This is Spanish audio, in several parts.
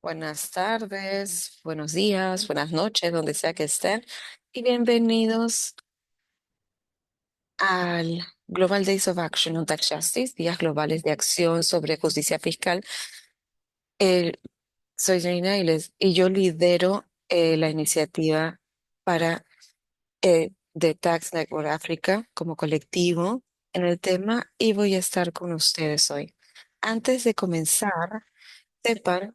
Buenas tardes, buenos días, buenas noches, donde sea que estén, y bienvenidos al Global Days of Action on Tax Justice, Días Globales de Acción sobre Justicia Fiscal. Eh, Soy Reina y yo lidero la iniciativa para The Tax Network Africa como colectivo en el tema y voy a estar con ustedes hoy. Antes de comenzar, sepan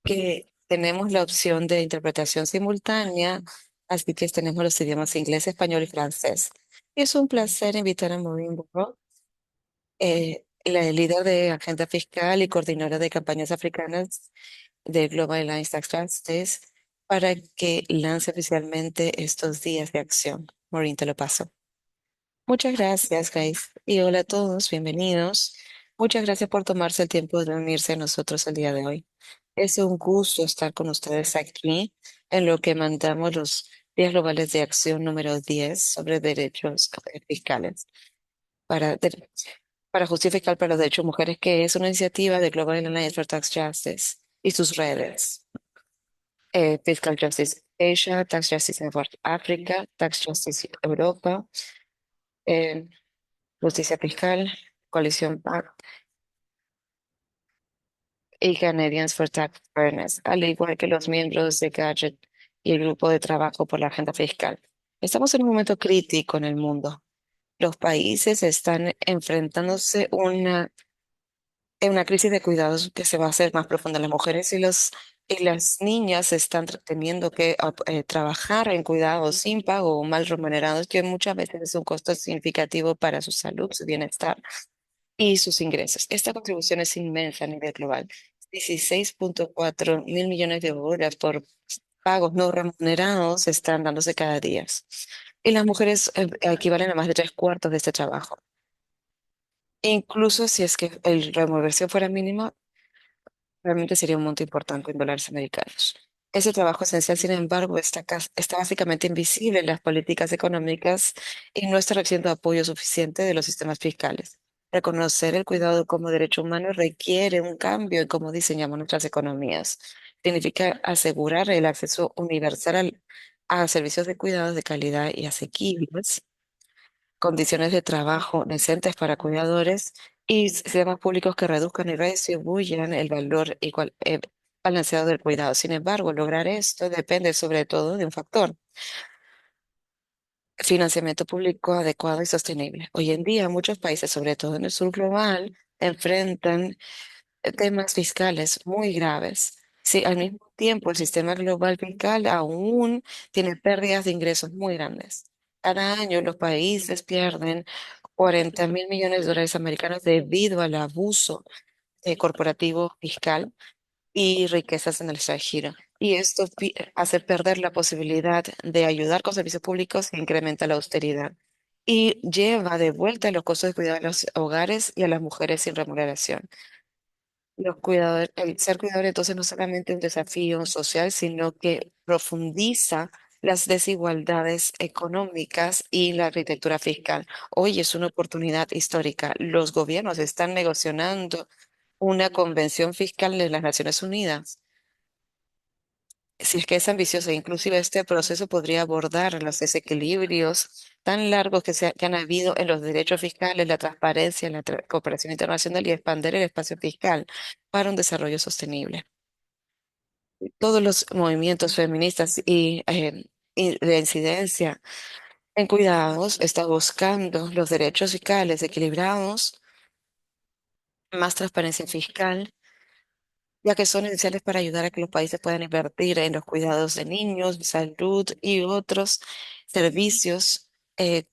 que tenemos la opción de interpretación simultánea, así que tenemos los idiomas inglés, español y francés. Es un placer invitar a Maureen Burrow, la líder de Agenda Fiscal y coordinadora de campañas africanas de Global Alliance Tax Justice, para que lance oficialmente estos días de acción. Maureen, te lo paso. Muchas gracias, Grace. Y hola a todos, bienvenidos. Muchas gracias por tomarse el tiempo de unirse a nosotros el día de hoy. Es un gusto estar con ustedes aquí en lo que mandamos los Días Globales de Acción número 10 sobre derechos fiscales para, de- para justicia fiscal para los derechos de mujeres, que es una iniciativa de Global Alliance for Tax Justice y sus redes. Fiscal Justice Asia, Tax Justice Network África, Tax Justice Europa, eh, Justicia Fiscal, Coalición PAC y Canadians for Tax Fairness, al igual que los miembros de Gadget y el grupo de trabajo por la agenda fiscal. Estamos en un momento crítico en el mundo. Los países están enfrentándose en una crisis de cuidados que se va a hacer más profunda. Las mujeres y las niñas están teniendo que trabajar en cuidados sin pago o mal remunerados, que muchas veces es un costo significativo para su salud, su bienestar y sus ingresos. Esta contribución es inmensa a nivel global. 16,4 mil millones de dólares por pagos no remunerados están dándose cada día. Y las mujeres equivalen a más de tres cuartos de este trabajo. Incluso si es que el remuneración fuera mínima, realmente sería un monto importante en dólares americanos. Ese trabajo esencial, sin embargo, está básicamente invisible en las políticas económicas y no está recibiendo apoyo suficiente de los sistemas fiscales. Reconocer el cuidado como derecho humano requiere un cambio en cómo diseñamos nuestras economías. Significa asegurar el acceso universal a servicios de cuidados de calidad y asequibles, condiciones de trabajo decentes para cuidadores y sistemas públicos que reduzcan y redistribuyan el valor igual, balanceado del cuidado. Sin embargo, lograr esto depende sobre todo de un factor: financiamiento público adecuado y sostenible. Hoy en día, muchos países, sobre todo en el sur global, enfrentan temas fiscales muy graves. Sí, al mismo tiempo, el sistema global fiscal aún tiene pérdidas de ingresos muy grandes. Cada año los países pierden 40 mil millones de dólares americanos debido al abuso corporativo fiscal y riquezas en el extranjero. Y esto hace perder la posibilidad de ayudar con servicios públicos e incrementa la austeridad. Y lleva de vuelta los costos de cuidado a los hogares y a las mujeres sin remuneración. Los cuidadores, el ser cuidador entonces no es solamente un desafío social, sino que profundiza las desigualdades económicas y la arquitectura fiscal. Hoy es una oportunidad histórica. Los gobiernos están negociando una convención fiscal de las Naciones Unidas. Si es que es ambicioso, inclusive este proceso podría abordar los desequilibrios tan largos que han habido en los derechos fiscales, la transparencia, la cooperación internacional y expandir el espacio fiscal para un desarrollo sostenible. Todos los movimientos feministas y de incidencia en cuidados están buscando los derechos fiscales equilibrados, más transparencia fiscal, ya que son esenciales para ayudar a que los países puedan invertir en los cuidados de niños, salud y otros servicios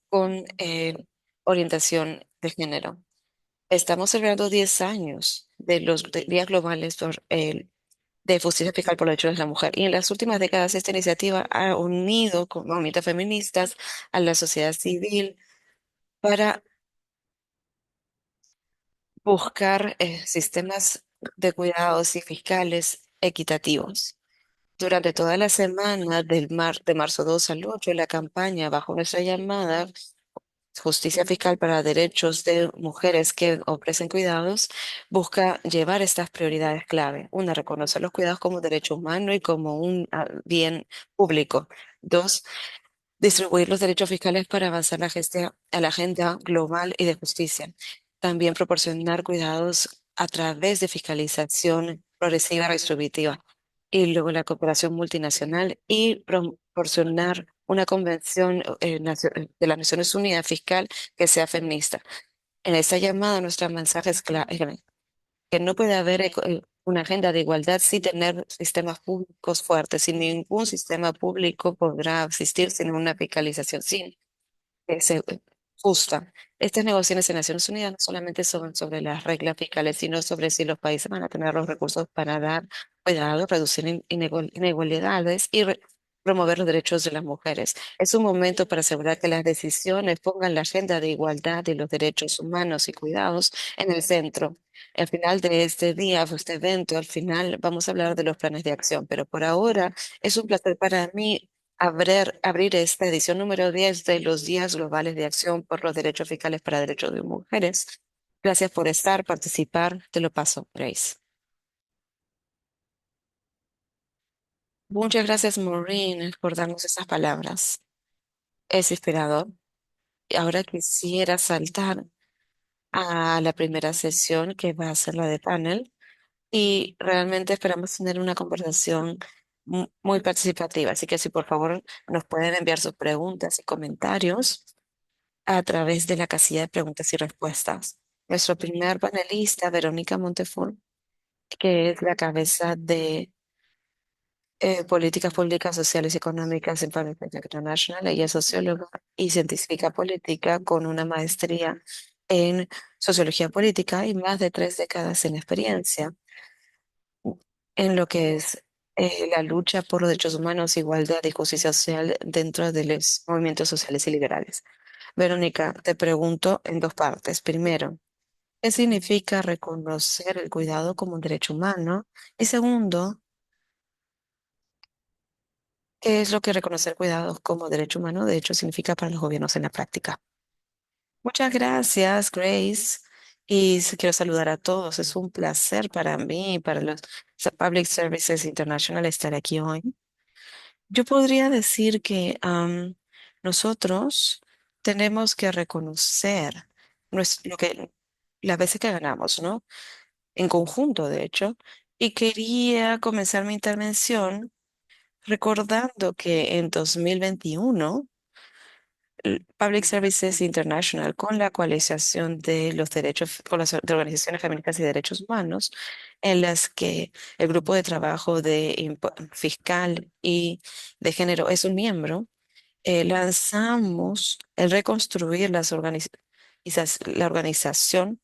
con orientación de género. Estamos celebrando 10 años de los días globales de justicia fiscal por los derechos de la mujer. Y en las últimas décadas esta iniciativa ha unido con movimientos feministas a la sociedad civil para buscar sistemas de cuidados y fiscales equitativos. Durante toda la semana de marzo 2 al 8, la campaña bajo nuestra llamada justicia fiscal para derechos de mujeres que ofrecen cuidados, busca llevar estas prioridades clave. Una, reconocer los cuidados como derecho humano y como un bien público. Dos, distribuir los derechos fiscales para avanzar a la agenda global y de justicia. También proporcionar cuidados a través de fiscalización progresiva redistributiva. Y luego la cooperación multinacional y proporcionar una convención de las Naciones Unidas fiscal que sea feminista. En esta llamada, nuestro mensaje es claro, que no puede haber una agenda de igualdad sin tener sistemas públicos fuertes, y ningún sistema público podrá existir sin una fiscalización, sin que se justa. Estas negociaciones en Naciones Unidas no solamente son sobre las reglas fiscales, sino sobre si los países van a tener los recursos para dar cuidado, reducir inegalidades y promover los derechos de las mujeres. Es un momento para asegurar que las decisiones pongan la agenda de igualdad y los derechos humanos y cuidados en el centro. Al final de este día, este evento, al final vamos a hablar de los planes de acción, pero por ahora es un placer para mí abrir esta edición número 10 de los Días Globales de Acción por los Derechos Fiscales para Derechos de Mujeres. Gracias por participar. Te lo paso, Grace. Muchas gracias, Maureen, por darnos esas palabras. Es inspirador. Y ahora quisiera saltar a la primera sesión, que va a ser la de panel, y realmente esperamos tener una conversación muy participativa. Así que si por favor nos pueden enviar sus preguntas y comentarios a través de la casilla de preguntas y respuestas. Nuestro primer panelista, Verónica Montefort, que es la cabeza de Políticas Públicas Sociales y Económicas en Public International. Ella es socióloga y científica política con una maestría en sociología política y más de 3 décadas en experiencia en lo que es la lucha por los derechos humanos, igualdad y justicia social dentro de los movimientos sociales y liberales. Verónica, te pregunto en dos partes. Primero, ¿qué significa reconocer el cuidado como un derecho humano? Y segundo, ¿qué es lo que reconocer cuidados como derecho humano de hecho significa para los gobiernos en la práctica? Muchas gracias, Grace. Y quiero saludar a todos. Es un placer para mí, para los Public Services International estar aquí hoy. Yo podría decir que nosotros tenemos que reconocer lo que las veces que ganamos, ¿no? En conjunto, de hecho, y quería comenzar mi intervención recordando que en 2021, Public Services International, con la coalición de los derechos, con las de organizaciones feministas y derechos humanos, en las que el grupo de trabajo de fiscal y de género es un miembro, lanzamos el reconstruir la organización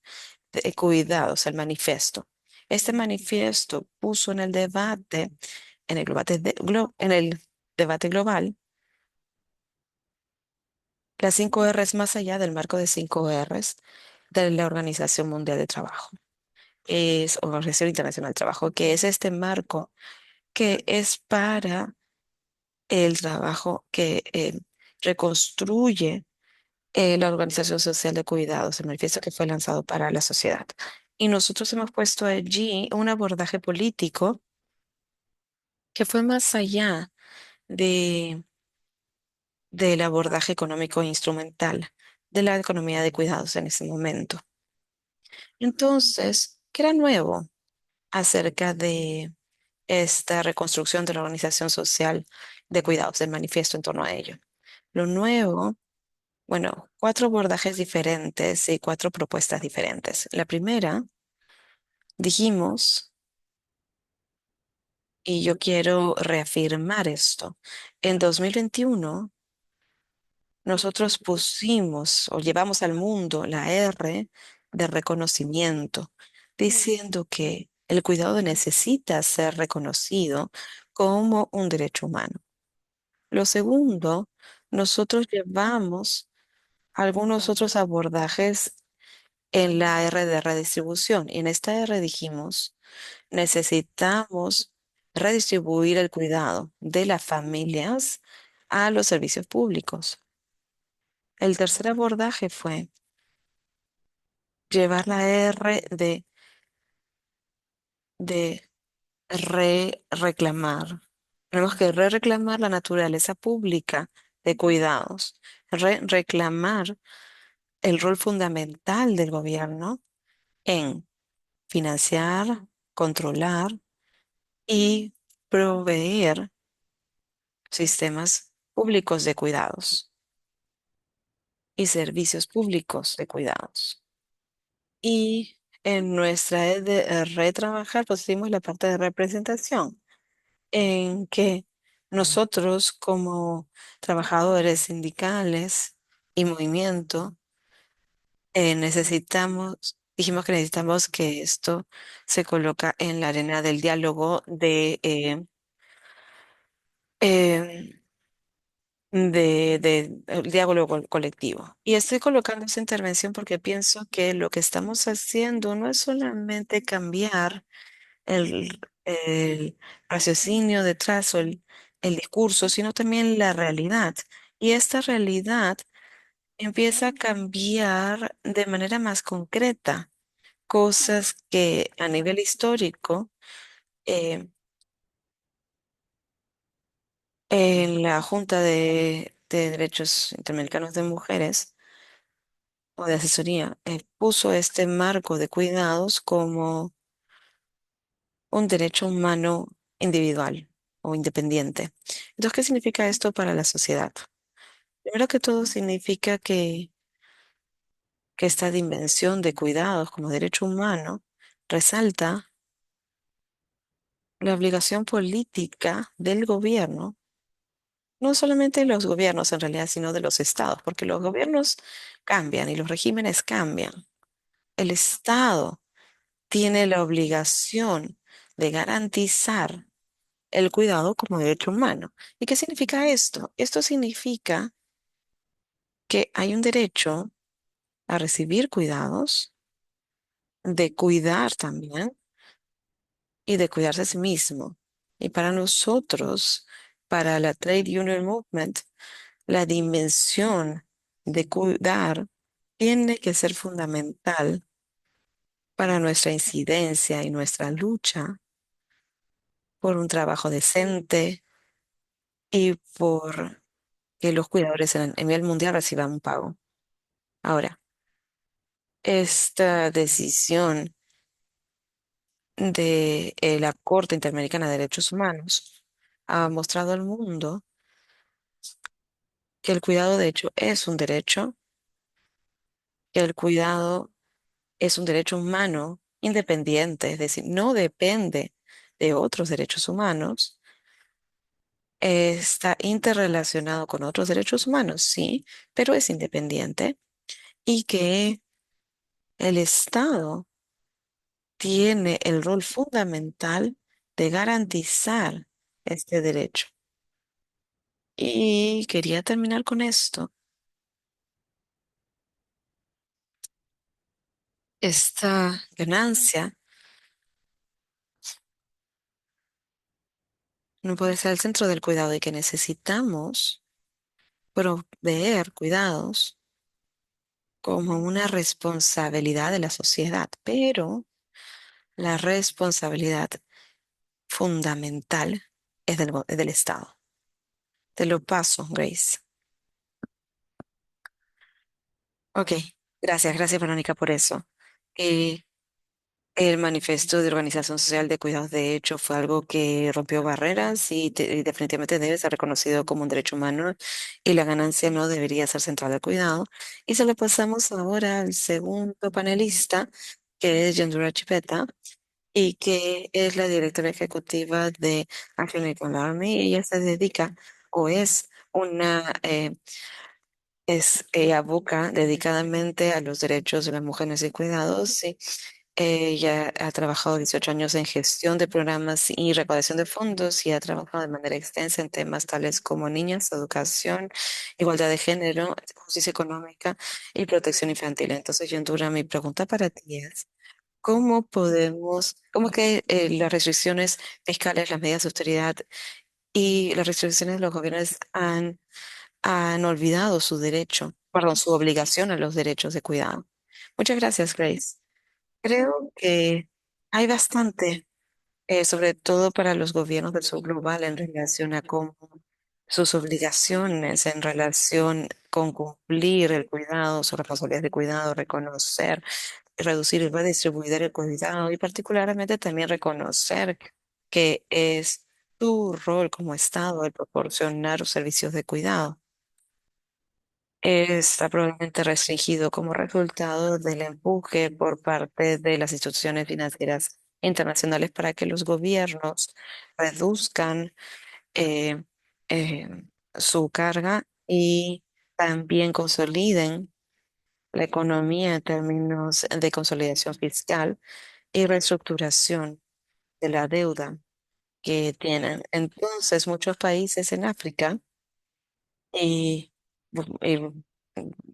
de cuidados, el manifiesto. Este manifiesto puso en el debate, en el debate global, las 5 Rs más allá del marco de 5 Rs de la Organización Mundial de Trabajo, es Organización Internacional del Trabajo, que es este marco que es para el trabajo que reconstruye la Organización Social de Cuidados, el manifiesto que fue lanzado para la sociedad. Y nosotros hemos puesto allí un abordaje político que fue más allá de, del abordaje económico e instrumental de la economía de cuidados en ese momento. Entonces, ¿qué era nuevo acerca de esta reconstrucción de la organización social de cuidados, del manifiesto en torno a ello? Lo nuevo, bueno, 4 abordajes diferentes y 4 propuestas diferentes. La primera, dijimos, y yo quiero reafirmar esto, en 2021 nosotros pusimos o llevamos al mundo la R de reconocimiento, diciendo que el cuidado necesita ser reconocido como un derecho humano. Lo segundo, nosotros llevamos algunos otros abordajes en la R de redistribución. Y en esta R dijimos, necesitamos redistribuir el cuidado de las familias a los servicios públicos. El tercer abordaje fue llevar la R de reclamar. Tenemos que reclamar la naturaleza pública de cuidados, reclamar el rol fundamental del gobierno en financiar, controlar y proveer sistemas públicos de cuidados y servicios públicos de cuidados. Y en nuestra de retrabajar, pues hicimos la parte de representación, en que nosotros como trabajadores sindicales y movimiento dijimos que necesitamos que esto se coloca en la arena del diálogo eh, de el diálogo colectivo. Y estoy colocando esa intervención porque pienso que lo que estamos haciendo no es solamente cambiar el raciocinio detrás o el discurso, sino también la realidad. Y esta realidad empieza a cambiar de manera más concreta, cosas que a nivel histórico, eh, en la Junta de Derechos Interamericanos de Mujeres o de Asesoría, puso este marco de cuidados como un derecho humano individual o independiente. Entonces, ¿qué significa esto para la sociedad? Primero que todo, significa que esta dimensión de cuidados como derecho humano resalta la obligación política del gobierno, no solamente de los gobiernos en realidad, sino de los estados, porque los gobiernos cambian y los regímenes cambian. El Estado tiene la obligación de garantizar el cuidado como derecho humano. ¿Y qué significa esto? Esto significa que hay un derecho a recibir cuidados, de cuidar también y de cuidarse a sí mismo. Y para nosotros, para la Trade Union Movement, la dimensión de cuidar tiene que ser fundamental para nuestra incidencia y nuestra lucha por un trabajo decente y por que los cuidadores en nivel mundial reciban un pago. Ahora, esta decisión de la Corte Interamericana de Derechos Humanos ha mostrado al mundo que el cuidado de hecho es un derecho, que el cuidado es un derecho humano independiente, es decir, no depende de otros derechos humanos, está interrelacionado con otros derechos humanos, sí, pero es independiente y que el Estado tiene el rol fundamental de garantizar este derecho. Y quería terminar con esto. Esta ganancia no puede ser el centro del cuidado y que necesitamos proveer cuidados como una responsabilidad de la sociedad, pero la responsabilidad fundamental es del Estado. Te lo paso, Grace. Ok, gracias, Verónica, por eso. Eh, el manifiesto de Organización Social de Cuidados, de hecho, fue algo que rompió barreras y definitivamente debe ser reconocido como un derecho humano y la ganancia no debería ser central al cuidado. Y se lo pasamos ahora al segundo panelista, que es Yandura Chipeta, y que es la directora ejecutiva de Action Equal Army. Ella se dedica o es una aboca dedicadamente a los derechos de las mujeres y cuidados. Y ella ha trabajado 18 años en gestión de programas y recaudación de fondos y ha trabajado de manera extensa en temas tales como niñas, educación, igualdad de género, justicia económica y protección infantil. Entonces, Yandura, mi pregunta para ti es, cómo es que las restricciones fiscales, las medidas de austeridad y las restricciones de los gobiernos han olvidado su derecho perdón, su obligación a los derechos de cuidado. Muchas gracias, Grace. Creo que hay bastante, sobre todo para los gobiernos del sur global, en relación a cómo sus obligaciones en relación con cumplir el cuidado, sus responsabilidades de cuidado, reconocer, reducir y redistribuir el cuidado y particularmente también reconocer que es tu rol como Estado el proporcionar servicios de cuidado. Está probablemente restringido como resultado del empuje por parte de las instituciones financieras internacionales para que los gobiernos reduzcan eh, eh, su carga y también consoliden la economía en términos de consolidación fiscal y reestructuración de la deuda que tienen. Entonces, muchos países en África, y, y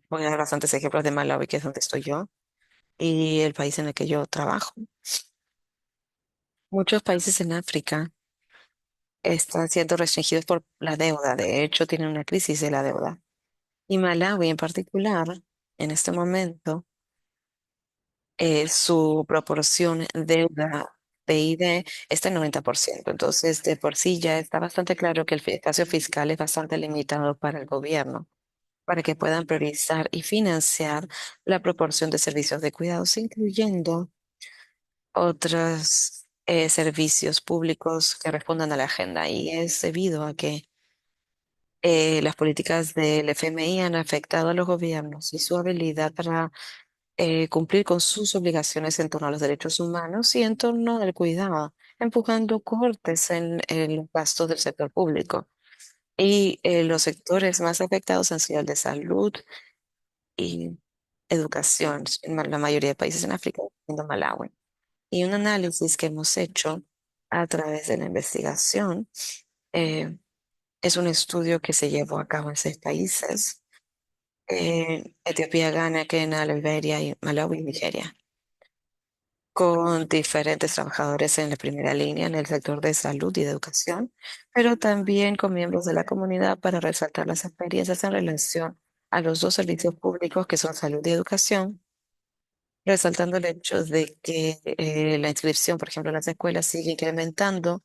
voy a dar bastantes ejemplos de Malawi, que es donde estoy yo, y el país en el que yo trabajo. Muchos países en África están siendo restringidos por la deuda. De hecho, tienen una crisis de la deuda. Y Malawi en particular, en este momento, su proporción deuda PIB está en 90%. Entonces, de por sí ya está bastante claro que el espacio fiscal es bastante limitado para el gobierno, para que puedan priorizar y financiar la proporción de servicios de cuidados, incluyendo otros servicios públicos que respondan a la agenda. Y es debido a que las políticas del FMI han afectado a los gobiernos y su habilidad para cumplir con sus obligaciones en torno a los derechos humanos y en torno al cuidado, empujando cortes en los gastos del sector público. Y los sectores más afectados han sido el de salud y educación en la mayoría de países en África, incluyendo Malawi. Y un análisis que hemos hecho a través de la investigación eh, es un estudio que se llevó a cabo en 6 países: Etiopía, Ghana, Kenia, Liberia, y Malawi y Nigeria, con diferentes trabajadores en la primera línea en el sector de salud y de educación, pero también con miembros de la comunidad para resaltar las experiencias en relación a los dos servicios públicos que son salud y educación, resaltando el hecho de que la inscripción, por ejemplo, en las escuelas sigue incrementando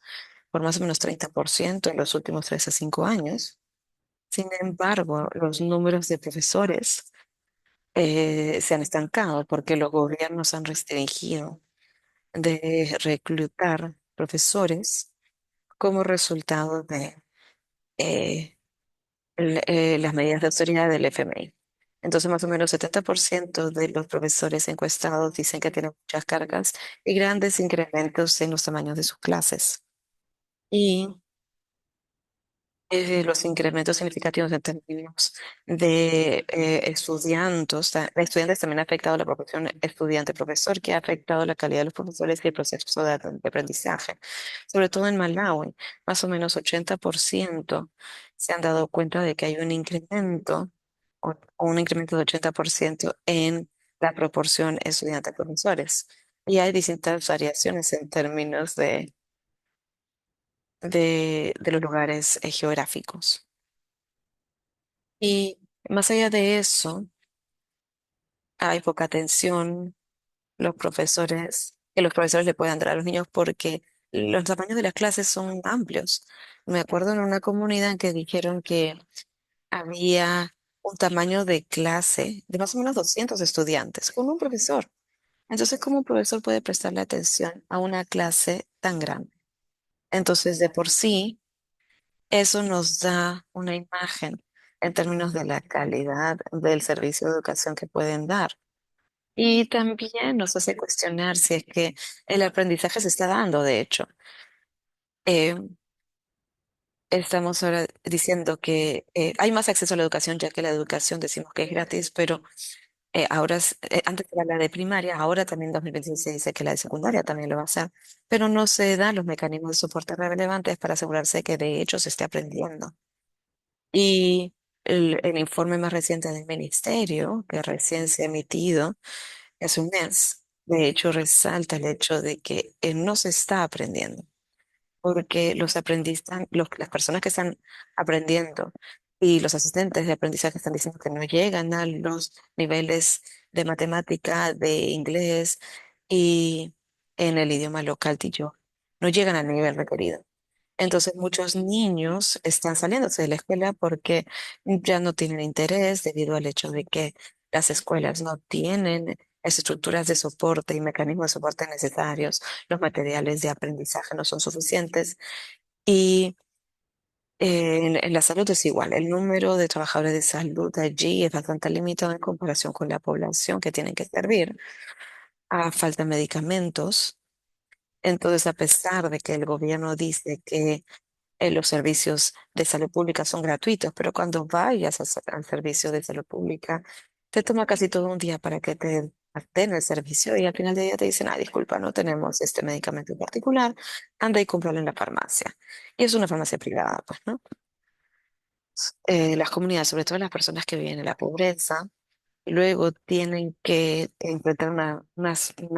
por más o menos 30% en los últimos 3 a 5 años. Sin embargo, los números de profesores se han estancado porque los gobiernos han restringido de reclutar profesores como resultado de eh, las medidas de autoridad del FMI. Entonces, más o menos 70% de los profesores encuestados dicen que tienen muchas cargas y grandes incrementos en los tamaños de sus clases. Y los incrementos significativos en términos de estudiantes también ha afectado la proporción estudiante-profesor, que ha afectado la calidad de los profesores y el proceso de aprendizaje. Sobre todo en Malawi, más o menos 80% se han dado cuenta de que hay un incremento o un incremento de 80% en la proporción estudiantes-profesores. Y hay distintas variaciones en términos de los lugares geográficos. Y más allá de eso, hay poca atención que los profesores le puedan dar a los niños porque los tamaños de las clases son amplios. Me acuerdo en una comunidad que dijeron que había un tamaño de clase de más o menos 200 estudiantes con un profesor. Entonces, ¿cómo un profesor puede prestarle atención a una clase tan grande? Entonces, de por sí, eso nos da una imagen en términos de la calidad del servicio de educación que pueden dar. Y también nos hace cuestionar si es que el aprendizaje se está dando, de hecho. Eh, Estamos ahora diciendo que hay más acceso a la educación, ya que la educación decimos que es gratis, pero antes era la de primaria, ahora también en 2026 se dice que la de secundaria también lo va a hacer, pero no se dan los mecanismos de soporte relevantes para asegurarse que de hecho se esté aprendiendo. Y el informe más reciente del ministerio, que recién se ha emitido hace un mes, de hecho resalta el hecho de que no se está aprendiendo, porque las personas que están aprendiendo y los asistentes de aprendizaje están diciendo que no llegan a los niveles de matemática, de inglés y en el idioma local, yo, no llegan al nivel requerido. Entonces muchos niños están saliéndose de la escuela porque ya no tienen interés debido al hecho de que las escuelas no tienen estructuras de soporte y mecanismos de soporte necesarios, los materiales de aprendizaje no son suficientes y en la salud es igual. El número de trabajadores de salud allí es bastante limitado en comparación con la población que tienen que servir. Falta medicamentos. Entonces, a pesar de que el gobierno dice que los servicios de salud pública son gratuitos, pero cuando vayas al servicio de salud pública, te toma casi todo un día para que te den el servicio y al final del día te dicen, disculpa, no tenemos este medicamento en particular, anda y cómpralo en la farmacia. Y es una farmacia privada, pues, ¿no? Las comunidades, sobre todo las personas que viven en la pobreza, luego tienen que enfrentar una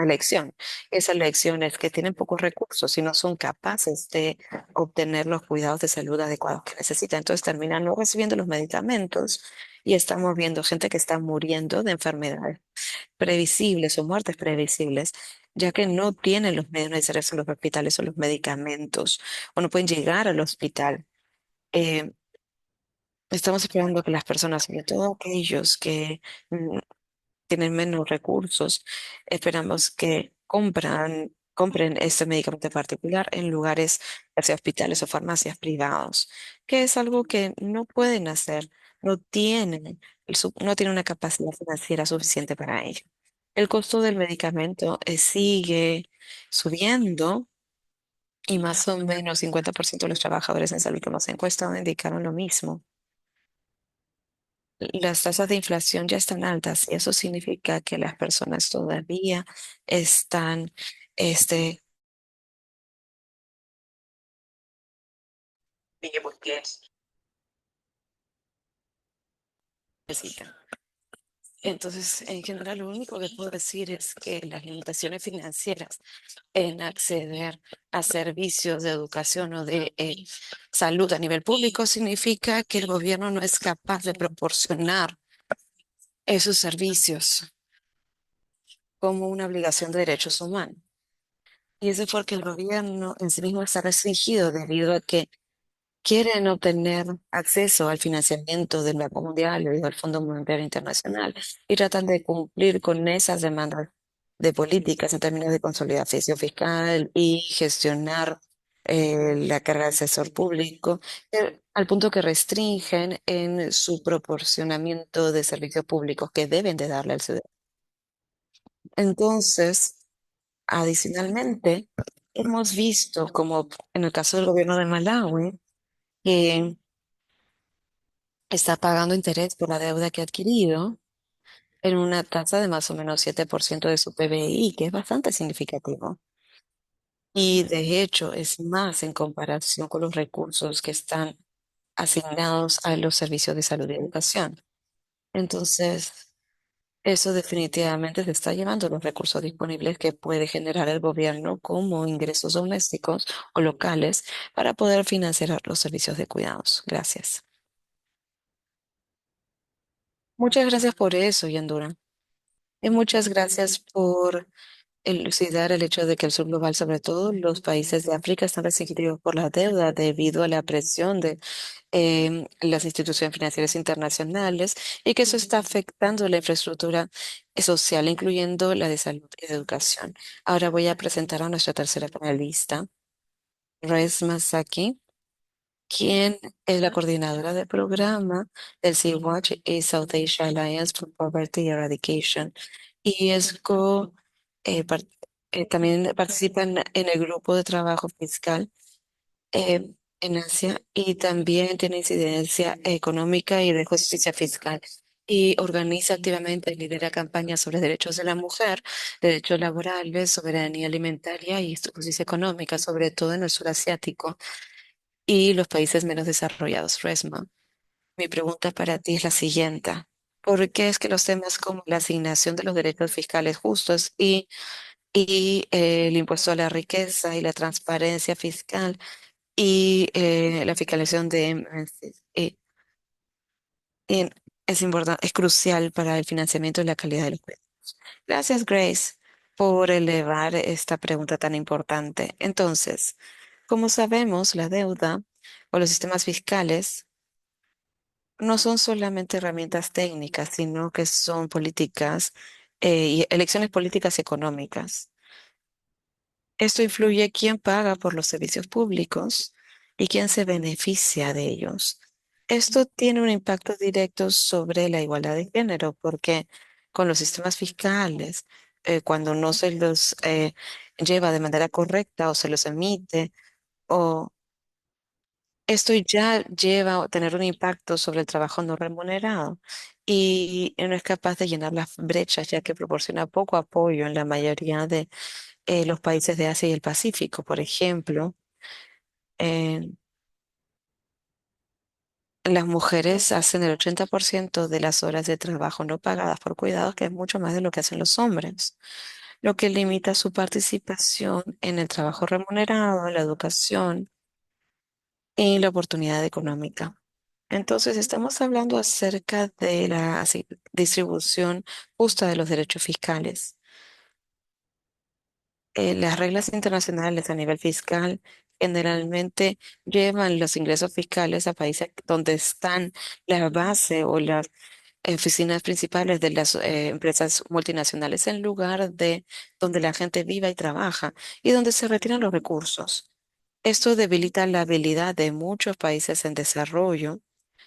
elección. Esa elección es que tienen pocos recursos y no son capaces de obtener los cuidados de salud adecuados que necesitan. Entonces terminan no recibiendo los medicamentos y estamos viendo gente que está muriendo de enfermedades previsibles o muertes previsibles, ya que no tienen los medios necesarios en los hospitales o los medicamentos o no pueden llegar al hospital. Eh, Estamos esperando que las personas, sobre todo aquellos que mm, tienen menos recursos, esperamos que compren este medicamento en particular en lugares, ya sea hospitales o farmacias privados, que es algo que no pueden hacer, no tienen una capacidad financiera suficiente para ello. El costo del medicamento sigue subiendo y más o menos 50% de los trabajadores en salud que hemos encuestado indicaron lo mismo. Las tasas de inflación ya están altas y eso significa que las personas todavía están, este, necesitan. Entonces, en general, lo único que puedo decir es que las limitaciones financieras en acceder a servicios de educación o de salud a nivel público significa que el gobierno no es capaz de proporcionar esos servicios como una obligación de derechos humanos. Y eso es porque el gobierno en sí mismo está restringido debido a que quieren obtener acceso al financiamiento del Banco Mundial y del Fondo Monetario Internacional y tratan de cumplir con esas demandas de políticas en términos de consolidación fiscal y gestionar la carga del sector público, al punto que restringen en su proporcionamiento de servicios públicos que deben de darle al ciudadano. Entonces, adicionalmente, hemos visto, como en el caso del gobierno de Malawi, que está pagando interés por la deuda que ha adquirido en una tasa de más o menos 7% de su PBI, que es bastante significativo. Y de hecho es más en comparación con los recursos que están asignados a los servicios de salud y educación. Entonces, eso definitivamente se está llevando los recursos disponibles que puede generar el gobierno como ingresos domésticos o locales para poder financiar los servicios de cuidados. Gracias. Muchas gracias por eso, Yandura. Y muchas gracias por elucidar el hecho de que el sur global, sobre todo los países de África, están restringidos por la deuda debido a la presión de las instituciones financieras internacionales y que eso está afectando la infraestructura social, incluyendo la de salud y de educación. Ahora voy a presentar a nuestra tercera panelista, Resma Saki, quien es la coordinadora del programa del Sea-Watch y South Asia Alliance for Poverty Eradication. Y es par- también participa en el grupo de trabajo fiscal en Asia y también tiene incidencia económica y de justicia fiscal. Y organiza activamente y lidera campañas sobre derechos de la mujer, derechos laborales, soberanía alimentaria y justicia económica, sobre todo en el sur asiático y los países menos desarrollados. Resma, mi pregunta para ti es la siguiente. ¿Por qué es que los temas como la asignación de los derechos fiscales justos y el impuesto a la riqueza y la transparencia fiscal y la fiscalización de Y es importante, es crucial para el financiamiento y la calidad de los cuidados. Gracias, Grace, por elevar esta pregunta tan importante. Entonces, como sabemos, la deuda o los sistemas fiscales no son solamente herramientas técnicas, sino que son políticas y elecciones políticas y económicas. Esto influye quién paga por los servicios públicos y quién se beneficia de ellos. Esto tiene un impacto directo sobre la igualdad de género, porque con los sistemas fiscales, cuando no se los lleva de manera correcta o se los emite, o esto ya lleva a tener un impacto sobre el trabajo no remunerado y no es capaz de llenar las brechas, ya que proporciona poco apoyo en la mayoría de los países de Asia y el Pacífico. Por ejemplo, eh, las mujeres hacen el 80% de las horas de trabajo no pagadas por cuidados, que es mucho más de lo que hacen los hombres, lo que limita su participación en el trabajo remunerado, en la educación y la oportunidad económica. Entonces, estamos hablando acerca de la distribución justa de los derechos fiscales. Las reglas internacionales a nivel fiscal generalmente llevan los ingresos fiscales a países donde están la base o las oficinas principales de las empresas multinacionales en lugar de donde la gente viva y trabaja y donde se retiran los recursos. Esto debilita la habilidad de muchos países en desarrollo,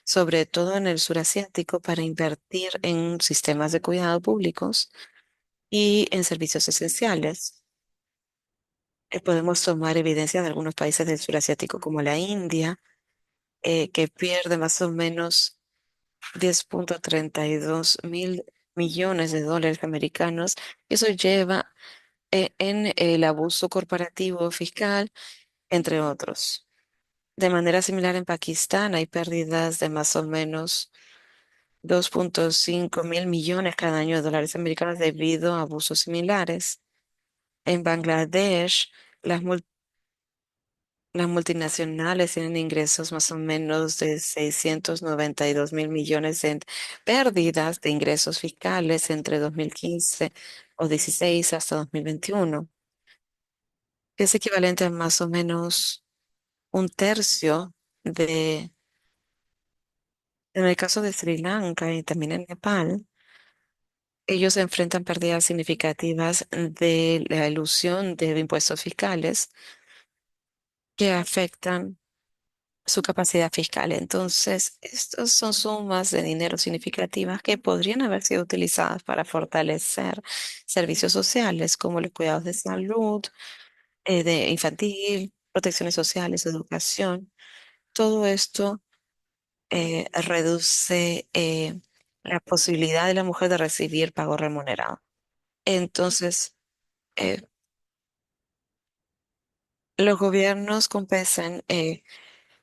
sobre todo en el sur asiático, para invertir en sistemas de cuidado públicos y en servicios esenciales. Podemos tomar evidencia de algunos países del sur asiático como la India, que pierde más o menos 10,32 mil millones de dólares americanos. Eso lleva en el abuso corporativo fiscal, entre otros. De manera similar en Pakistán hay pérdidas de más o menos 2,5 mil millones cada año de dólares americanos debido a abusos similares. En Bangladesh, las las multinacionales tienen ingresos más o menos de 692 mil millones en pérdidas de ingresos fiscales entre 2015 o 16 hasta 2021, que es equivalente a más o menos un tercio de, en el caso de Sri Lanka y también en Nepal, ellos enfrentan pérdidas significativas de la elusión de impuestos fiscales que afectan su capacidad fiscal. Entonces, estas son sumas de dinero significativas que podrían haber sido utilizadas para fortalecer servicios sociales como los cuidados de salud, de infantil, protecciones sociales, educación. Todo esto reduce la posibilidad de la mujer de recibir pago remunerado. Entonces, eh, los gobiernos compensan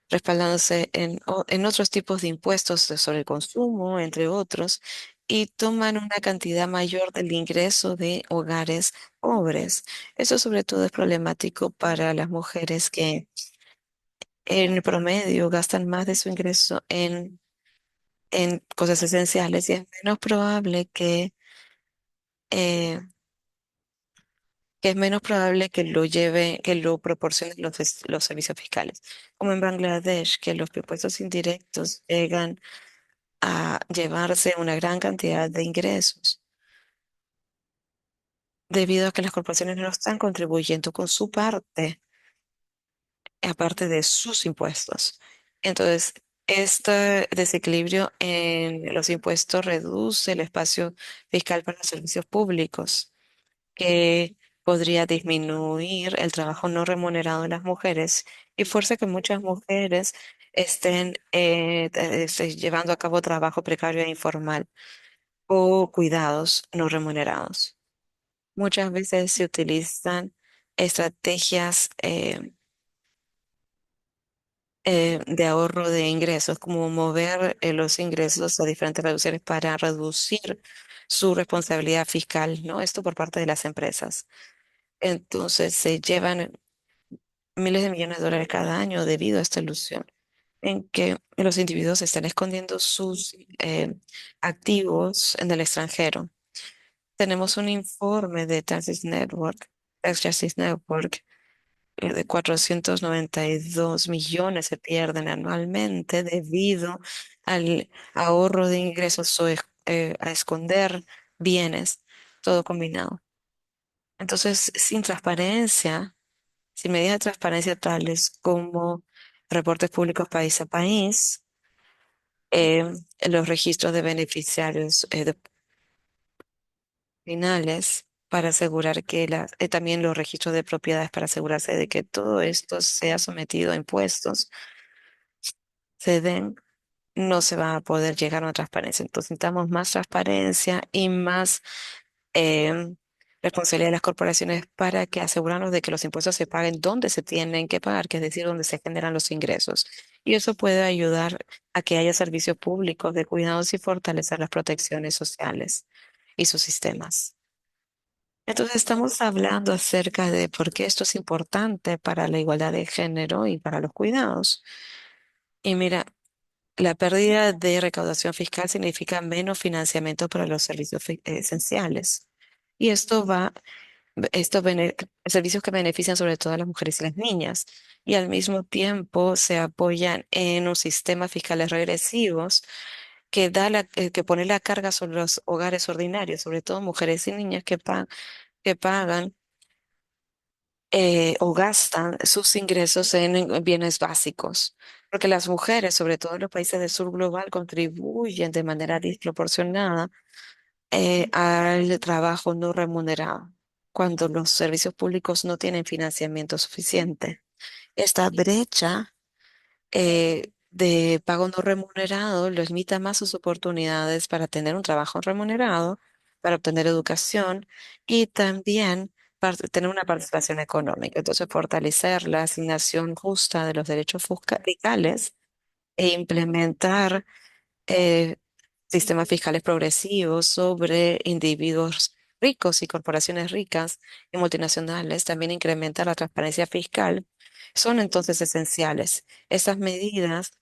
respaldándose en otros tipos de impuestos sobre el consumo, entre otros, y toman una cantidad mayor del ingreso de hogares pobres. Eso sobre todo es problemático para las mujeres que en promedio gastan más de su ingreso en cosas esenciales y es menos probable eh, que es menos probable que lo lleve, que lo proporcionen los servicios fiscales. Como en Bangladesh, que los impuestos indirectos llegan a llevarse una gran cantidad de ingresos debido a que las corporaciones no están contribuyendo con su parte, aparte de sus impuestos. Entonces, este desequilibrio en los impuestos reduce el espacio fiscal para los servicios públicos, que podría disminuir el trabajo no remunerado de las mujeres y fuerza que muchas mujeres estén llevando a cabo trabajo precario e informal o cuidados no remunerados. Muchas veces se utilizan estrategias de ahorro de ingresos, como mover los ingresos a diferentes reducciones para reducir su responsabilidad fiscal, ¿no? Esto por parte de las empresas. Entonces se llevan miles de millones de dólares cada año debido a esta ilusión. en que los individuos están escondiendo sus activos en el extranjero. Tenemos un informe de Tax Justice Network, de 492 millones se pierden anualmente debido al ahorro de ingresos o a esconder bienes, todo combinado. Entonces, sin transparencia, sin medidas de transparencia tales como reportes públicos país a país, eh, los registros de beneficiarios finales para asegurar que también los registros de propiedades para asegurarse de que todo esto sea sometido a impuestos, se den, no se va a poder llegar a una transparencia. Entonces necesitamos más transparencia y más em, responsabilidad de las corporaciones para que asegurarnos de que los impuestos se paguen donde se tienen que pagar, que es decir, donde se generan los ingresos. Y eso puede ayudar a que haya servicios públicos de cuidados y fortalecer las protecciones sociales y sus sistemas. Entonces estamos hablando acerca de por qué esto es importante para la igualdad de género y para los cuidados. Y mira, la pérdida de recaudación fiscal significa menos financiamiento para los servicios esenciales. Y servicios que benefician sobre todo a las mujeres y las niñas. Y al mismo tiempo se apoyan en unos sistemas fiscales regresivos que pone la carga sobre los hogares ordinarios, sobre todo mujeres y niñas que pagan o gastan sus ingresos en bienes básicos, porque las mujeres, sobre todo en los países del sur global, contribuyen de manera desproporcionada al trabajo no remunerado, cuando los servicios públicos no tienen financiamiento suficiente. Esta brecha de pago no remunerado les limita más sus oportunidades para tener un trabajo remunerado, para obtener educación y también para tener una participación económica. Entonces, fortalecer la asignación justa de los derechos fiscales e implementar eh, sistemas fiscales progresivos sobre individuos ricos y corporaciones ricas y multinacionales, también incrementar la transparencia fiscal, son entonces esenciales. Estas medidas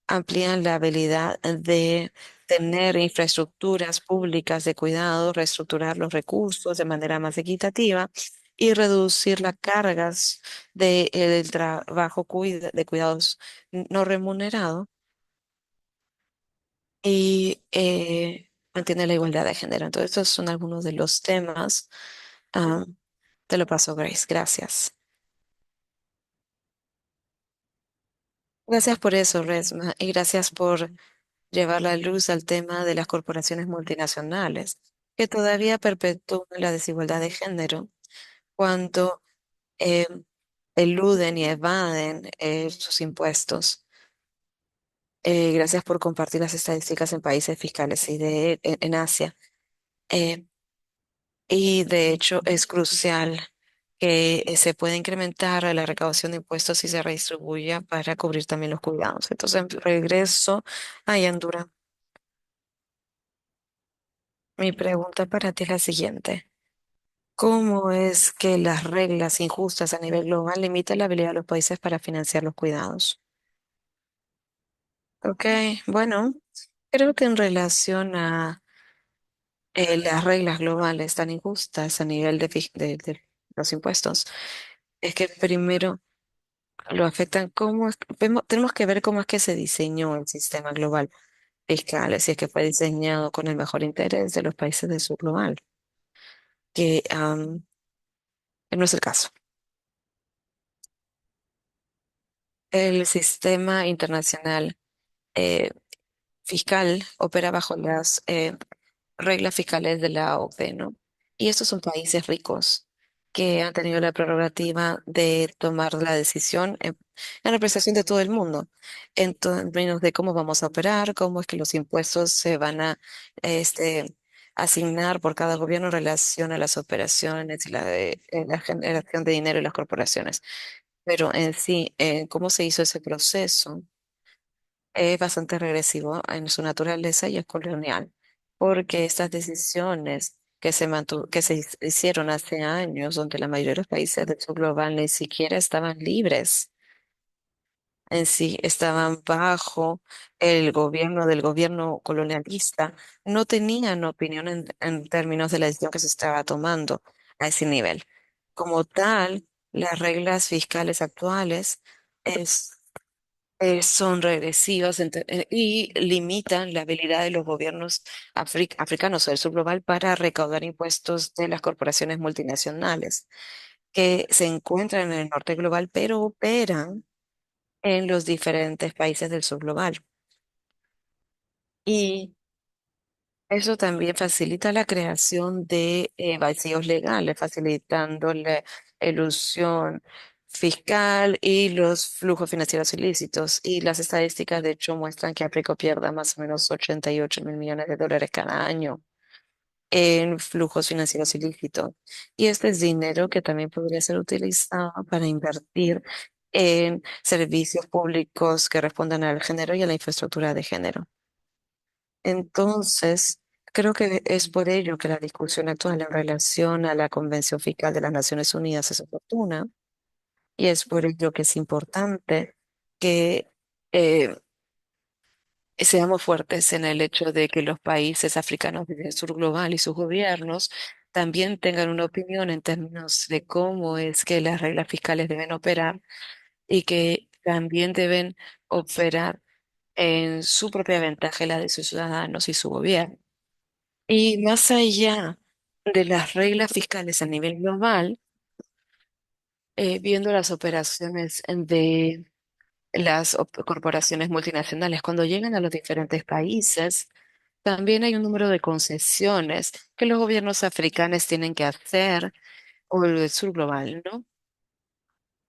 amplían la habilidad de tener infraestructuras públicas de cuidado, reestructurar los recursos de manera más equitativa y reducir las cargas del trabajo de cuidados no remunerado y mantiene la igualdad de género. Entonces, estos son algunos de los temas. Ah, te lo paso, Grace. Gracias. Gracias por eso, Resma, y gracias por llevar la luz al tema de las corporaciones multinacionales, que todavía perpetúan la desigualdad de género cuando eh, eluden y evaden sus impuestos. Gracias por compartir las estadísticas en países fiscales y en Asia. Eh, y de hecho es crucial que se pueda incrementar la recaudación de impuestos y se redistribuya para cubrir también los cuidados. Entonces, regreso a Honduras. Mi pregunta para ti es la siguiente. ¿Cómo es que las reglas injustas a nivel global limitan la habilidad de los países para financiar los cuidados? Ok, bueno, creo que en relación a las reglas globales tan injustas a nivel de los impuestos, es que primero lo afectan tenemos que ver cómo es que se diseñó el sistema global fiscal, si es que fue diseñado con el mejor interés de los países del sur global, que no es el caso. El sistema internacional eh, fiscal opera bajo las reglas fiscales de la OCDE, ¿no? Y estos son países ricos que han tenido la prerrogativa de tomar la decisión en representación de todo el mundo, en términos de cómo vamos a operar, cómo es que los impuestos se van a este, asignar por cada gobierno en relación a las operaciones y la generación de dinero y las corporaciones. Pero en sí, cómo se hizo ese proceso es bastante regresivo en su naturaleza y es colonial, porque estas decisiones que se hicieron hace años, donde la mayoría de los países del sur global ni siquiera estaban libres en sí estaban bajo el gobierno del gobierno colonialista, no tenían opinión en términos de la decisión que se estaba tomando a ese nivel. Como tal, las reglas fiscales actuales es, son regresivas y limitan la habilidad de los gobiernos africanos o del sur global para recaudar impuestos de las corporaciones multinacionales que se encuentran en el norte global, pero operan en los diferentes países del sur global. Y eso también facilita la creación de vacíos legales, facilitando la elusión fiscal y los flujos financieros ilícitos. Y las estadísticas, de hecho, muestran que África pierde más o menos 88.000 millones de dólares cada año en flujos financieros ilícitos. Y este es dinero que también podría ser utilizado para invertir en servicios públicos que respondan al género y a la infraestructura de género. Entonces, creo que es por ello que la discusión actual en relación a la Convención Fiscal de las Naciones Unidas es oportuna y es por ello que es importante que eh, seamos fuertes en el hecho de que los países africanos del sur global y sus gobiernos también tengan una opinión en términos de cómo es que las reglas fiscales deben operar y que también deben operar en su propia ventaja y la de sus ciudadanos y su gobierno. Y más allá de las reglas fiscales a nivel global, viendo las operaciones de las corporaciones multinacionales, cuando llegan a los diferentes países, también hay un número de concesiones que los gobiernos africanos tienen que hacer, o el del sur global, ¿no?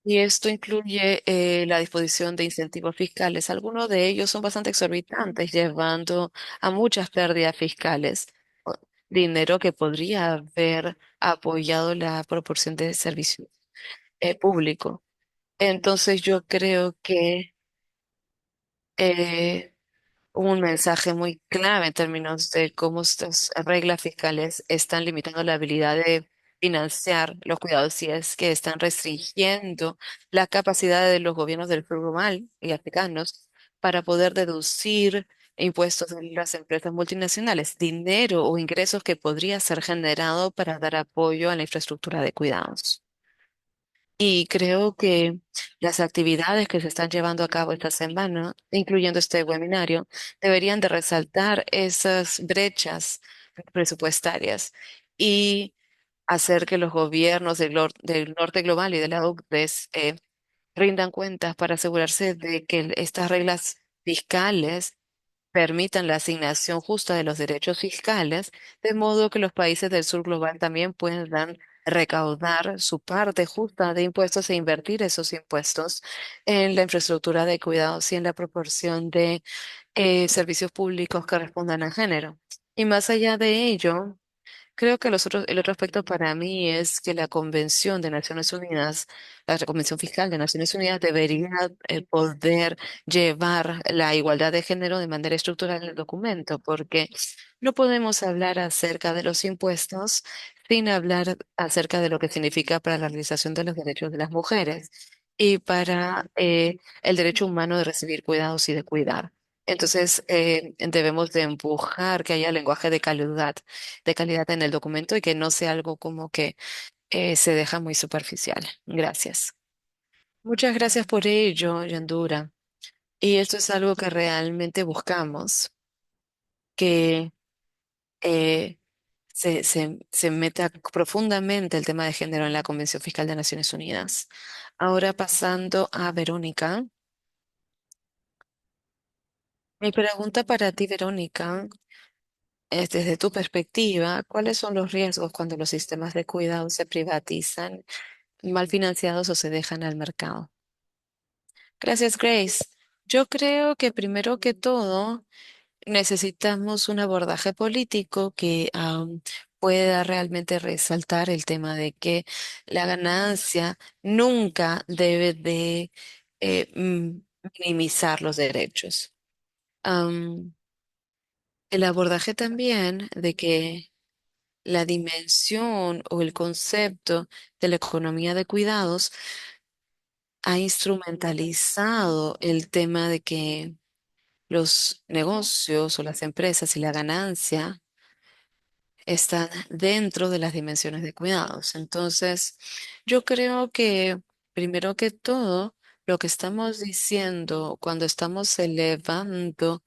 Y esto incluye la disposición de incentivos fiscales. Algunos de ellos son bastante exorbitantes, llevando a muchas pérdidas fiscales, o dinero que podría haber apoyado la proporción de servicio público. Entonces yo creo que eh, un mensaje muy clave en términos de cómo estas reglas fiscales están limitando la habilidad de financiar los cuidados y es que están restringiendo la capacidad de los gobiernos del sur global y africanos para poder deducir impuestos de las empresas multinacionales, dinero o ingresos que podría ser generado para dar apoyo a la infraestructura de cuidados. Y creo que las actividades que se están llevando a cabo esta semana, incluyendo este webinario, deberían de resaltar esas brechas presupuestarias y hacer que los gobiernos del norte global y de la OCDE rindan cuentas para asegurarse de que estas reglas fiscales permitan la asignación justa de los derechos fiscales, de modo que los países del sur global también puedan recaudar su parte justa de impuestos e invertir esos impuestos en la infraestructura de cuidados y en la proporción de servicios públicos que respondan al género. Y más allá de ello, creo que el otro aspecto para mí es que la Convención de Naciones Unidas, la Convención Fiscal de Naciones Unidas debería poder llevar la igualdad de género de manera estructural en el documento, porque no podemos hablar acerca de los impuestos sin hablar acerca de lo que significa para la realización de los derechos de las mujeres y para el derecho humano de recibir cuidados y de cuidar. Entonces, debemos de empujar que haya lenguaje de calidad en el documento y que no sea algo como que se deja muy superficial. Gracias. Muchas gracias por ello, Yandura. Y esto es algo que realmente buscamos, que eh, se meta profundamente el tema de género en la Convención Fiscal de Naciones Unidas. Ahora pasando a Verónica. Mi pregunta para ti, Verónica, es desde tu perspectiva, ¿cuáles son los riesgos cuando los sistemas de cuidado se privatizan, mal financiados o se dejan al mercado? Gracias, Grace. Yo creo que primero que todo necesitamos un abordaje político que pueda realmente resaltar el tema de que la ganancia nunca debe de minimizar los derechos. Am, el abordaje también de que la dimensión o el concepto de la economía de cuidados ha instrumentalizado el tema de que los negocios o las empresas y la ganancia están dentro de las dimensiones de cuidados. Entonces, yo creo que primero que todo, lo que estamos diciendo cuando estamos elevando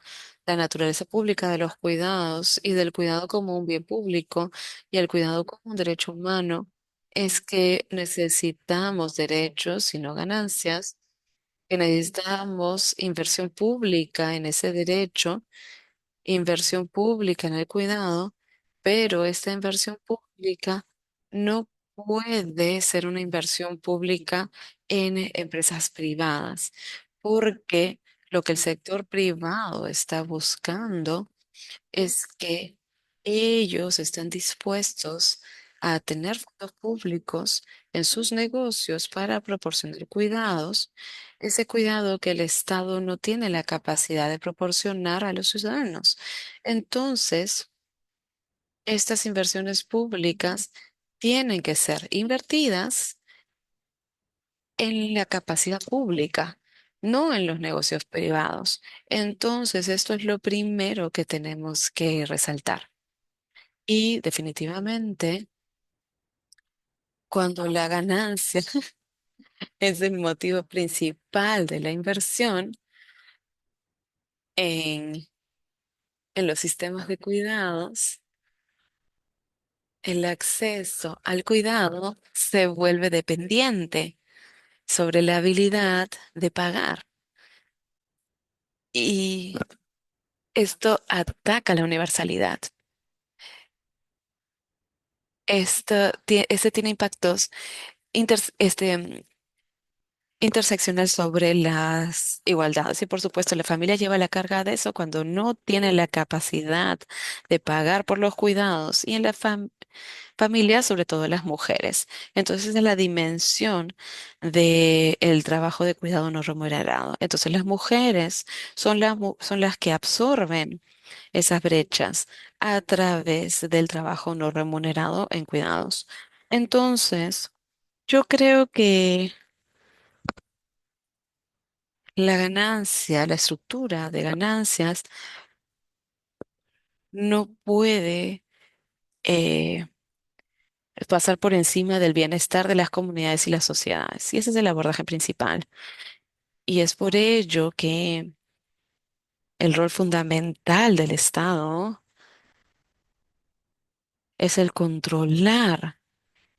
la naturaleza pública de los cuidados y del cuidado como un bien público y el cuidado como un derecho humano, es que necesitamos derechos y no ganancias, que necesitamos inversión pública en ese derecho, inversión pública en el cuidado, pero esta inversión pública no puede ser una inversión pública en empresas privadas, porque lo que el sector privado está buscando es que ellos están dispuestos a tener fondos públicos en sus negocios para proporcionar cuidados, ese cuidado que el Estado no tiene la capacidad de proporcionar a los ciudadanos. Entonces, estas inversiones públicas tienen que ser invertidas en la capacidad pública, no en los negocios privados. Entonces, esto es lo primero que tenemos que resaltar. Y definitivamente, cuando la ganancia es el motivo principal de la inversión en, en los sistemas de cuidados, el acceso al cuidado se vuelve dependiente sobre la habilidad de pagar. Y esto ataca la universalidad. Este tiene impactos interseccional sobre las igualdades. Y por supuesto, la familia lleva la carga de eso cuando no tiene la capacidad de pagar por los cuidados. Y en la familia, sobre todo las mujeres. Entonces, es la dimensión del trabajo de cuidado no remunerado. Entonces, las mujeres son las que absorben esas brechas a través del trabajo no remunerado en cuidados. Entonces, yo creo que la ganancia, la estructura de ganancias no puede eh, pasar por encima del bienestar de las comunidades y las sociedades. Y ese es el abordaje principal. Y es por ello que el rol fundamental del Estado es el controlar,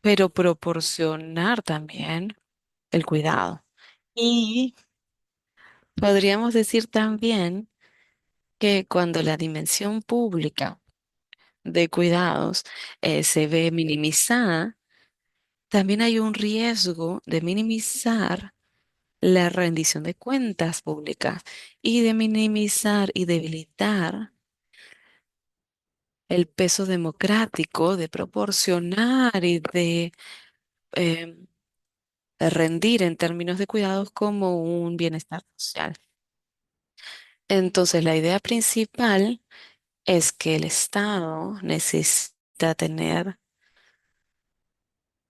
pero proporcionar también el cuidado. Y podríamos decir también que cuando la dimensión pública de cuidados se ve minimizada, también hay un riesgo de minimizar la rendición de cuentas públicas y de minimizar y debilitar el peso democrático de proporcionar y eh, de rendir en términos de cuidados como un bienestar social. Entonces, la idea principal es que el Estado necesita tener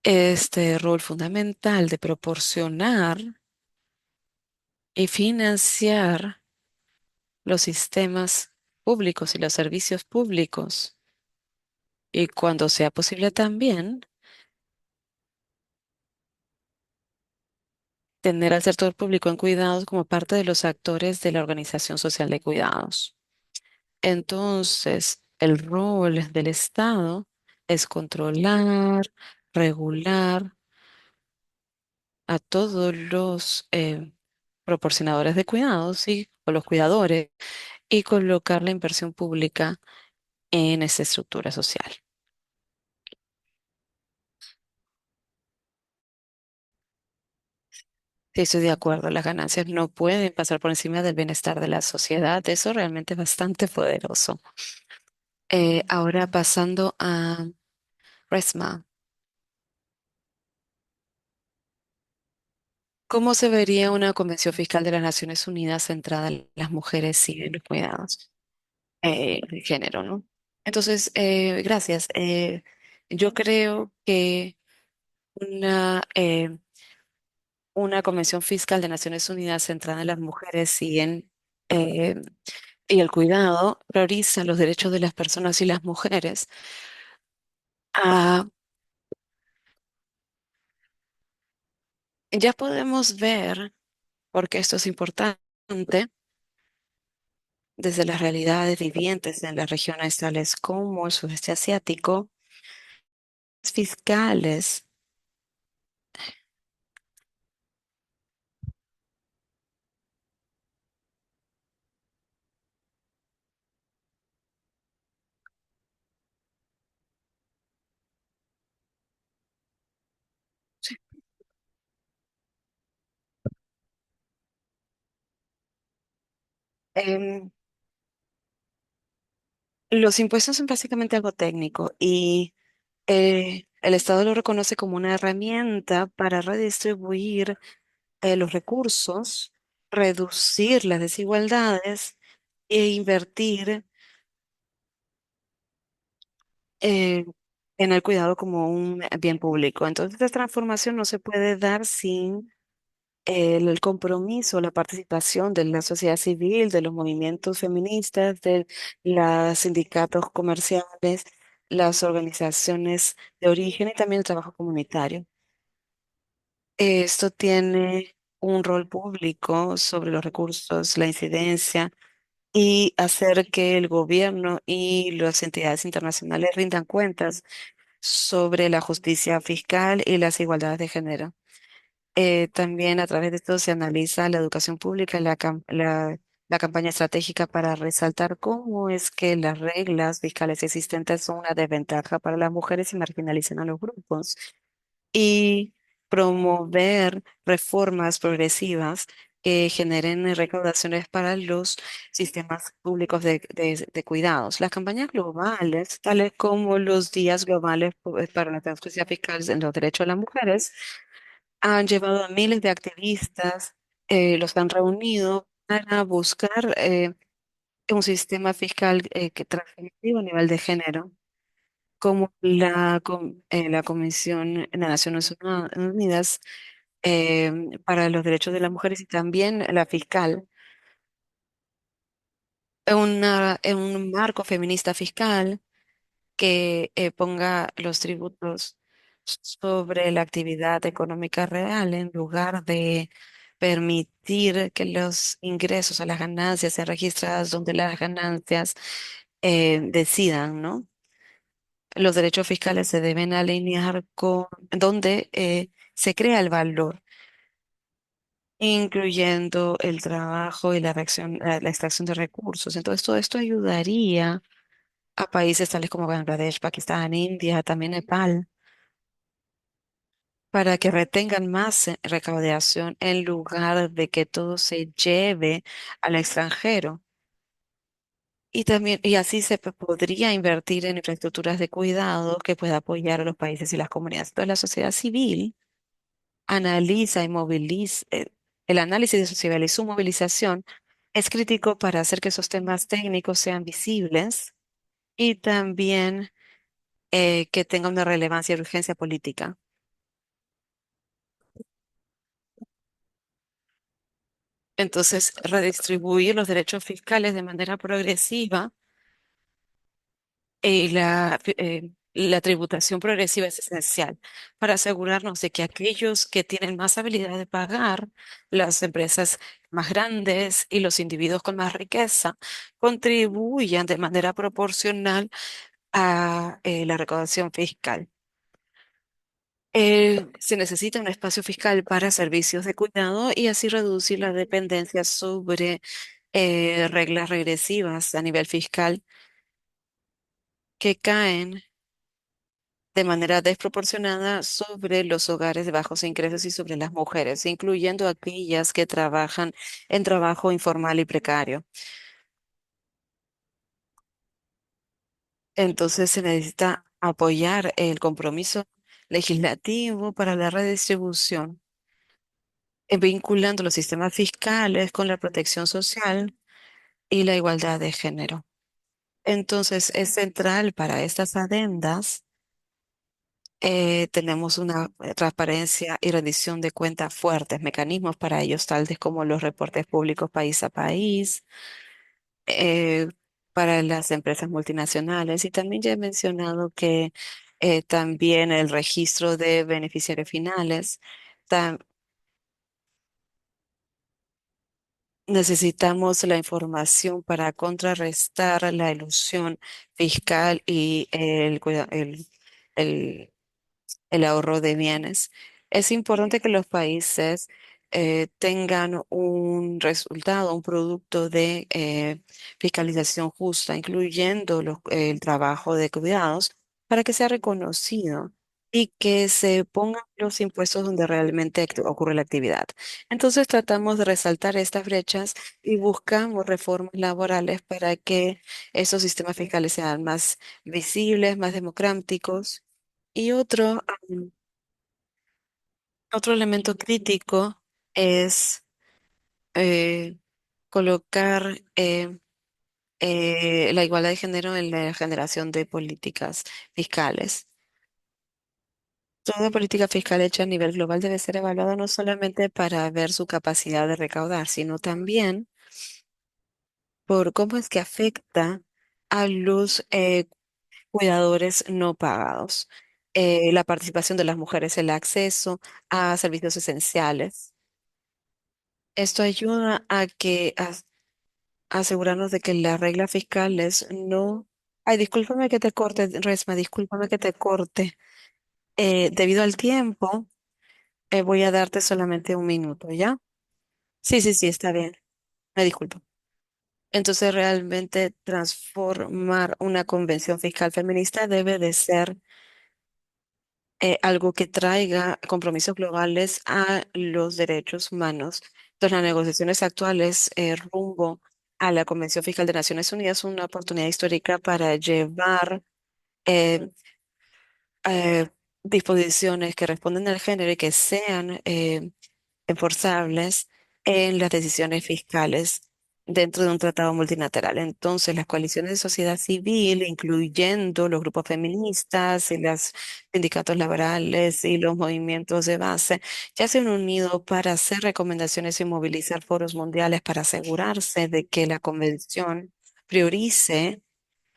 este rol fundamental de proporcionar y financiar los sistemas públicos y los servicios públicos. Y cuando sea posible también, tener al sector público en cuidados como parte de los actores de la organización social de cuidados. Entonces, el rol del Estado es controlar, regular a todos los proporcionadores de cuidados y o los cuidadores y colocar la inversión pública en esa estructura social. Sí, estoy de acuerdo, las ganancias no pueden pasar por encima del bienestar de la sociedad. Eso realmente es bastante poderoso. Ahora pasando a Resma, ¿cómo se vería una convención fiscal de las Naciones Unidas centrada en las mujeres y en los cuidados de género, ¿no? Entonces, gracias. Yo creo que una una convención fiscal de Naciones Unidas centrada en las mujeres eh, y el cuidado, prioriza los derechos de las personas y las mujeres. Ah, ya podemos ver, porque esto es importante, desde las realidades vivientes en las regiones tales como el sudeste asiático, fiscales. Em, los impuestos son básicamente algo técnico y el Estado lo reconoce como una herramienta para redistribuir los recursos, reducir las desigualdades e invertir eh, en el cuidado como un bien público. Entonces, esta transformación no se puede dar sin el compromiso, la participación de la sociedad civil, de los movimientos feministas, de los sindicatos comerciales, las organizaciones de origen y también el trabajo comunitario. Esto tiene un rol público sobre los recursos, la incidencia y hacer que el gobierno y las entidades internacionales rindan cuentas sobre la justicia fiscal y las igualdades de género. También a través de esto se analiza la educación pública y la campaña estratégica para resaltar cómo es que las reglas fiscales existentes son una desventaja para las mujeres y marginalizan a los grupos y promover reformas progresivas que generen recaudaciones para los sistemas públicos de cuidados. Las campañas globales, tales como los días globales para la transparencia fiscal en los derechos de las mujeres, han llevado a miles de activistas, los han reunido para buscar un sistema fiscal que transformativo a nivel de género como la Comisión de Naciones Unidas para los Derechos de las Mujeres y también la fiscal, en un marco feminista fiscal que ponga los tributos sobre la actividad económica real en lugar de permitir que los ingresos a las ganancias sean registradas donde las ganancias decidan, ¿no? Los derechos fiscales se deben alinear con donde se crea el valor, incluyendo el trabajo y la extracción de recursos. Entonces, todo esto ayudaría a países tales como Bangladesh, Pakistán, India, también Nepal, para que retengan más recaudación en lugar de que todo se lleve al extranjero. Y también, y así podría invertir en infraestructuras de cuidado que pueda apoyar a los países y las comunidades. Toda la sociedad civil analiza y moviliza, el análisis de sociedad y su movilización es crítico para hacer que esos temas técnicos sean visibles y también que tengan una relevancia y urgencia política. Entonces, redistribuir los derechos fiscales de manera progresiva y la tributación progresiva es esencial para asegurarnos de que aquellos que tienen más habilidad de pagar, las empresas más grandes y los individuos con más riqueza, contribuyan de manera proporcional a la recaudación fiscal. Se necesita un espacio fiscal para servicios de cuidado y así reducir la dependencia sobre reglas regresivas a nivel fiscal que caen de manera desproporcionada sobre los hogares de bajos ingresos y sobre las mujeres, incluyendo aquellas que trabajan en trabajo informal y precario. Entonces se necesita apoyar el compromiso legislativo para la redistribución, vinculando los sistemas fiscales con la protección social y la igualdad de género. Entonces es central para estas adendas Tenemos una transparencia y rendición de cuentas fuertes, mecanismos para ellos, tales como los reportes públicos país a país, eh, para las empresas multinacionales. Y también ya he mencionado que también el registro de beneficiarios finales. Necesitamos la información para contrarrestar la ilusión fiscal y el el ahorro de bienes. Es importante que los países tengan un resultado, un producto de fiscalización justa, incluyendo el trabajo de cuidados, para que sea reconocido y que se pongan los impuestos donde realmente ocurre la actividad. Entonces tratamos de resaltar estas brechas y buscamos reformas laborales para que esos sistemas fiscales sean más visibles, más democráticos. Y otro elemento crítico es eh, colocar la igualdad de género en la generación de políticas fiscales. Toda política fiscal hecha a nivel global debe ser evaluada no solamente para ver su capacidad de recaudar, sino también por cómo es que afecta a los cuidadores no pagados, la participación de las mujeres, el acceso a servicios esenciales. Esto ayuda a asegurarnos de que las reglas fiscales no... Ay, discúlpame que te corte, Resma, discúlpame que te corte. Debido al tiempo, voy a darte solamente un minuto, ¿ya? Sí, sí, sí, está bien. Me disculpo. Entonces, realmente transformar una convención fiscal feminista debe de ser algo que traiga compromisos globales a los derechos humanos. Entonces, las negociaciones actuales rumbo a la Convención Fiscal de Naciones Unidas son una oportunidad histórica para llevar eh, eh, disposiciones que responden al género y que sean enforzables en las decisiones fiscales dentro de un tratado multilateral. Entonces, las coaliciones de sociedad civil, incluyendo los grupos feministas y los sindicatos laborales y los movimientos de base, ya se han unido para hacer recomendaciones y movilizar foros mundiales para asegurarse de que la convención priorice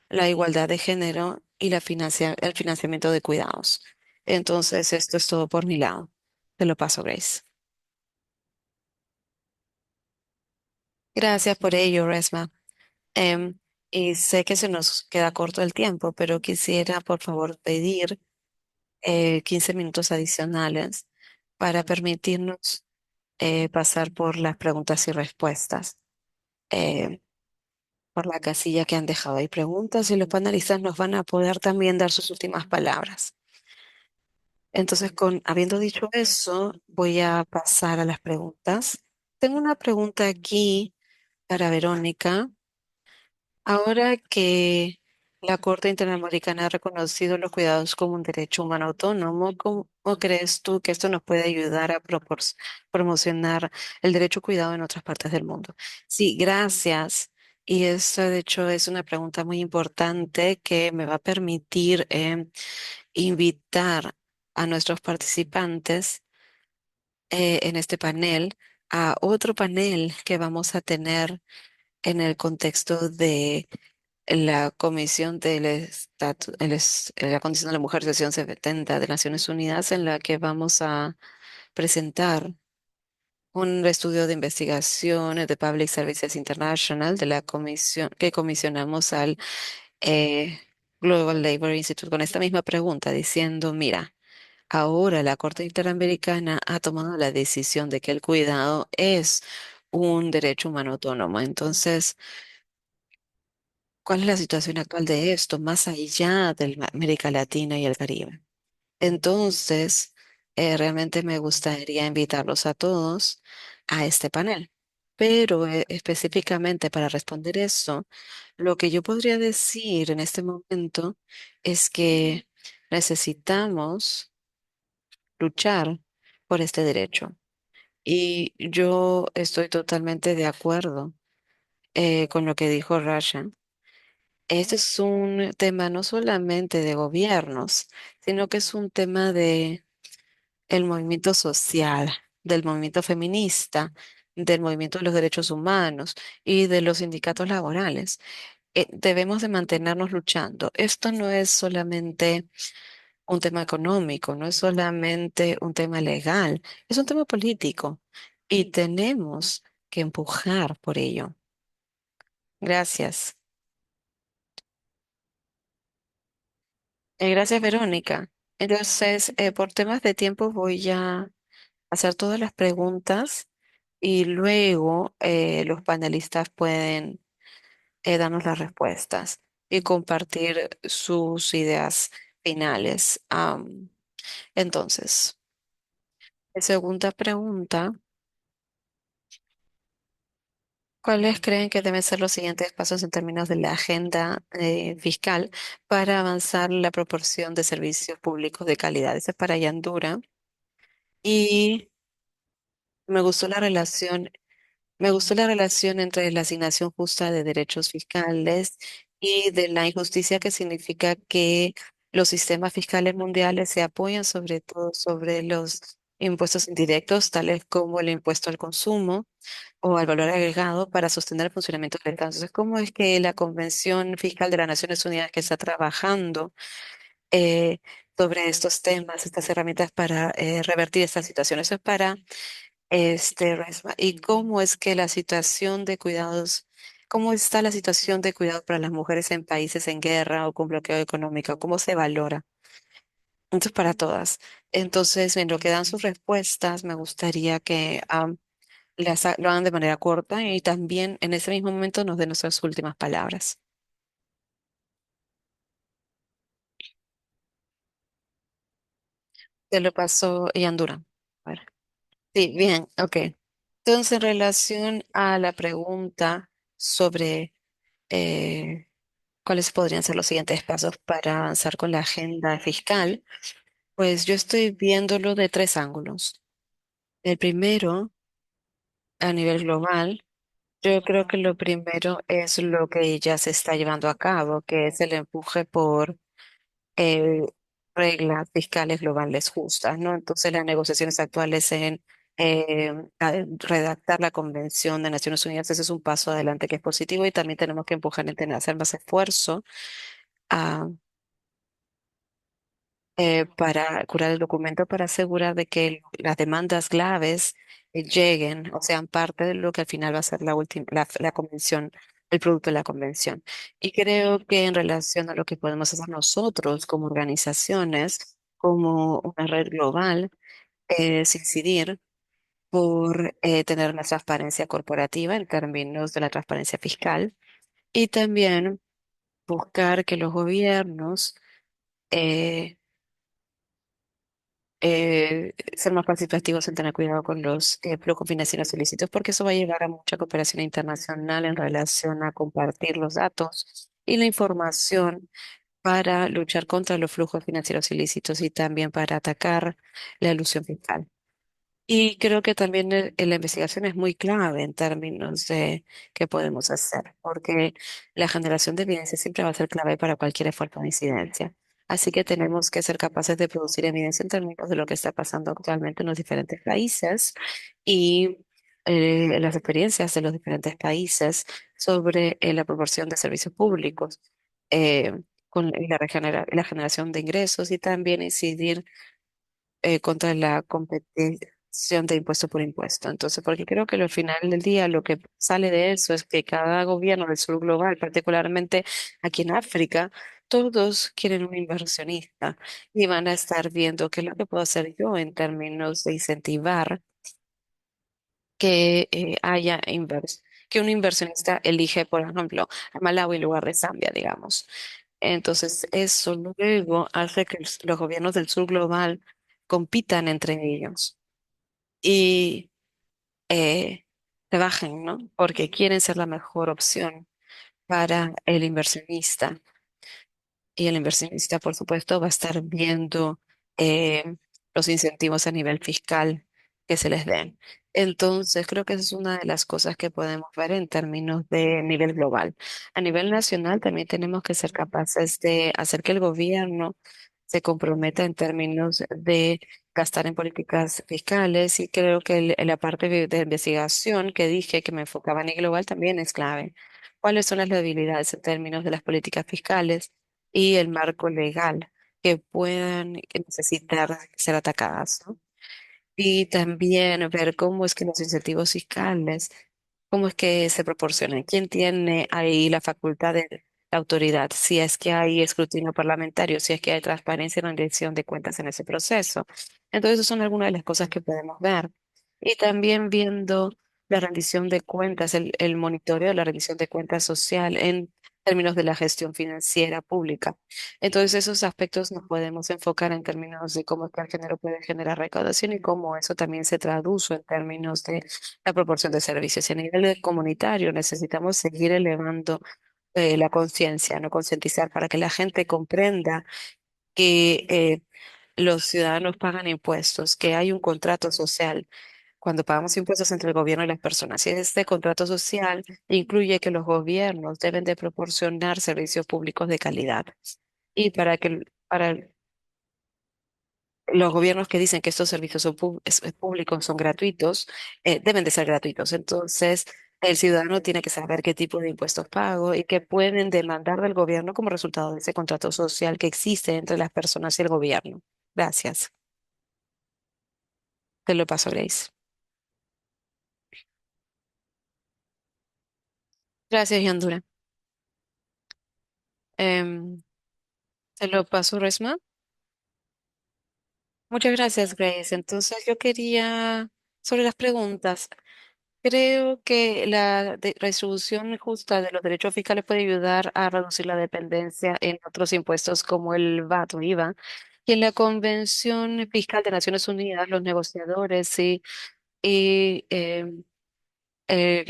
la igualdad de género y el financiamiento de cuidados. Entonces, esto es todo por mi lado. Te lo paso, Grace. Gracias por ello, Resma. Em, y sé que se nos queda corto el tiempo, pero quisiera, por favor, pedir 15 minutos adicionales para permitirnos pasar por las preguntas y respuestas, eh, por la casilla que han dejado ahí preguntas y los panelistas nos van a poder también dar sus últimas palabras. Entonces, habiendo dicho eso, voy a pasar a las preguntas. Tengo una pregunta aquí para Verónica. Ahora que la Corte Interamericana ha reconocido los cuidados como un derecho humano autónomo, ¿cómo crees tú que esto nos puede ayudar a promocionar el derecho a cuidado en otras partes del mundo? Sí, gracias. Y eso, de hecho, es una pregunta muy importante que me va a permitir invitar a nuestros participantes en este panel a otro panel que vamos a tener en el contexto de la Comisión la Condición de la Mujer, sesión 70 de Naciones Unidas, en la que vamos a presentar un estudio de investigación de Public Services International de la comisión que comisionamos al eh, Global Labor Institute con esta misma pregunta, diciendo, mira, ahora la Corte Interamericana ha tomado la decisión de que el cuidado es un derecho humano autónomo. Entonces, ¿cuál es la situación actual de esto más allá de América Latina y el Caribe? Entonces, realmente me gustaría invitarlos a todos a este panel. Pero específicamente para responder eso, lo que yo podría decir en este momento es que necesitamos luchar por este derecho. Y yo estoy totalmente de acuerdo con lo que dijo Rasha. Este es un tema no solamente de gobiernos, sino que es un tema de el movimiento social, del movimiento feminista, del movimiento de los derechos humanos y de los sindicatos laborales. Debemos de mantenernos luchando. Esto no es solamente un tema económico, no es solamente un tema legal, es un tema político y tenemos que empujar por ello. Gracias. Gracias, Verónica. Entonces, por temas de tiempo voy a hacer todas las preguntas y luego los panelistas pueden darnos las respuestas y compartir sus ideas finales. Entonces, la segunda pregunta, ¿cuáles creen que deben ser los siguientes pasos en términos de la agenda fiscal para avanzar la proporción de servicios públicos de calidad? Esa es para Yandura. Y me gustó la relación. Me gustó la relación entre la asignación justa de derechos fiscales y de la injusticia que significa que los sistemas fiscales mundiales se apoyan sobre todo sobre los impuestos indirectos, tales como el impuesto al consumo o al valor agregado, para sostener el funcionamiento del Estado. Entonces, ¿cómo es que la Convención Fiscal de las Naciones Unidas, que está trabajando eh, sobre estos temas, estas herramientas para revertir esta situación? Eso es para Resma, ¿y cómo es que la situación de cuidados, cómo está la situación de cuidados para las mujeres en países en guerra o con bloqueo económico? ¿Cómo se valora? Entonces, para todas. Entonces, en lo que dan sus respuestas, me gustaría que lo hagan de manera corta y también en ese mismo momento nos den nuestras últimas palabras. Te lo paso, Yandura. A ver. Sí, bien, ok. Entonces, en relación a la pregunta sobre cuáles podrían ser los siguientes pasos para avanzar con la agenda fiscal, pues yo estoy viéndolo de tres ángulos. El primero, a nivel global, yo creo que lo primero es lo que ya se está llevando a cabo, que es el empuje por eh, reglas fiscales globales justas, ¿no? Entonces, las negociaciones actuales en redactar la Convención de Naciones Unidas, ese es un paso adelante que es positivo y también tenemos que empujar en tener, hacer más esfuerzo para curar el documento, para asegurar de que las demandas graves lleguen o sean parte de lo que al final va a ser la última, la convención, el producto de la convención. Y creo que en relación a lo que podemos hacer nosotros como organizaciones, como una red global, es incidir por tener una transparencia corporativa en términos de la transparencia fiscal y también buscar que los gobiernos eh, ser más participativos en tener cuidado con los flujos financieros ilícitos, porque eso va a llevar a mucha cooperación internacional en relación a compartir los datos y la información para luchar contra los flujos financieros ilícitos y también para atacar la elusión fiscal. Y creo que también la investigación es muy clave en términos de qué podemos hacer, porque la generación de evidencia siempre va a ser clave para cualquier esfuerzo de incidencia. Así que tenemos que ser capaces de producir evidencia en términos de lo que está pasando actualmente en los diferentes países y las experiencias de los diferentes países sobre la proporción de servicios públicos, eh, con la generación de ingresos y también incidir contra la competición de impuesto por impuesto. Entonces, porque creo que al final del día lo que sale de eso es que cada gobierno del sur global, particularmente aquí en África, todos quieren un inversionista y van a estar viendo qué es lo que puedo hacer yo en términos de incentivar que que un inversionista elige, por ejemplo, a Malawi en lugar de Zambia, digamos. Entonces, eso luego hace que los gobiernos del sur global compitan entre ellos y trabajen, ¿no? Porque quieren ser la mejor opción para el inversionista. Y el inversionista, por supuesto, va a estar viendo los incentivos a nivel fiscal que se les den. Entonces, creo que esa es una de las cosas que podemos ver en términos de nivel global. A nivel nacional, también tenemos que ser capaces de hacer que el gobierno se comprometa en términos de gastar en políticas fiscales y creo que la parte de investigación que dije que me enfocaba en el global también es clave. ¿Cuáles son las debilidades en términos de las políticas fiscales y el marco legal que puedan necesitar ser atacadas, ¿no? Y también ver cómo es que los incentivos fiscales, cómo es que se proporcionan, quién tiene ahí la facultad de la autoridad, si es que hay escrutinio parlamentario, si es que hay transparencia y rendición de cuentas en ese proceso. Entonces, esas son algunas de las cosas que podemos ver. Y también viendo la rendición de cuentas, el monitoreo de la rendición de cuentas social en términos de la gestión financiera pública. Entonces, esos aspectos nos podemos enfocar en términos de cómo es que el género puede generar recaudación y cómo eso también se traduce en términos de la proporción de servicios. Y a nivel comunitario, necesitamos seguir elevando la conciencia, no concientizar para que la gente comprenda que los ciudadanos pagan impuestos, que hay un contrato social cuando pagamos impuestos entre el gobierno y las personas. Y este contrato social incluye que los gobiernos deben de proporcionar servicios públicos de calidad. Y para los gobiernos que dicen que estos servicios son públicos, son gratuitos, deben de ser gratuitos. Entonces, el ciudadano tiene que saber qué tipo de impuestos pago y qué pueden demandar del gobierno como resultado de ese contrato social que existe entre las personas y el gobierno. Gracias. Te lo paso, Grace. Gracias, Yandura. Te lo paso, Resma. Muchas gracias, Grace. Entonces, yo quería, sobre las preguntas, creo que la redistribución justa de los derechos fiscales puede ayudar a reducir la dependencia en otros impuestos como el VAT o IVA. Y en la Convención Fiscal de Naciones Unidas, los negociadores y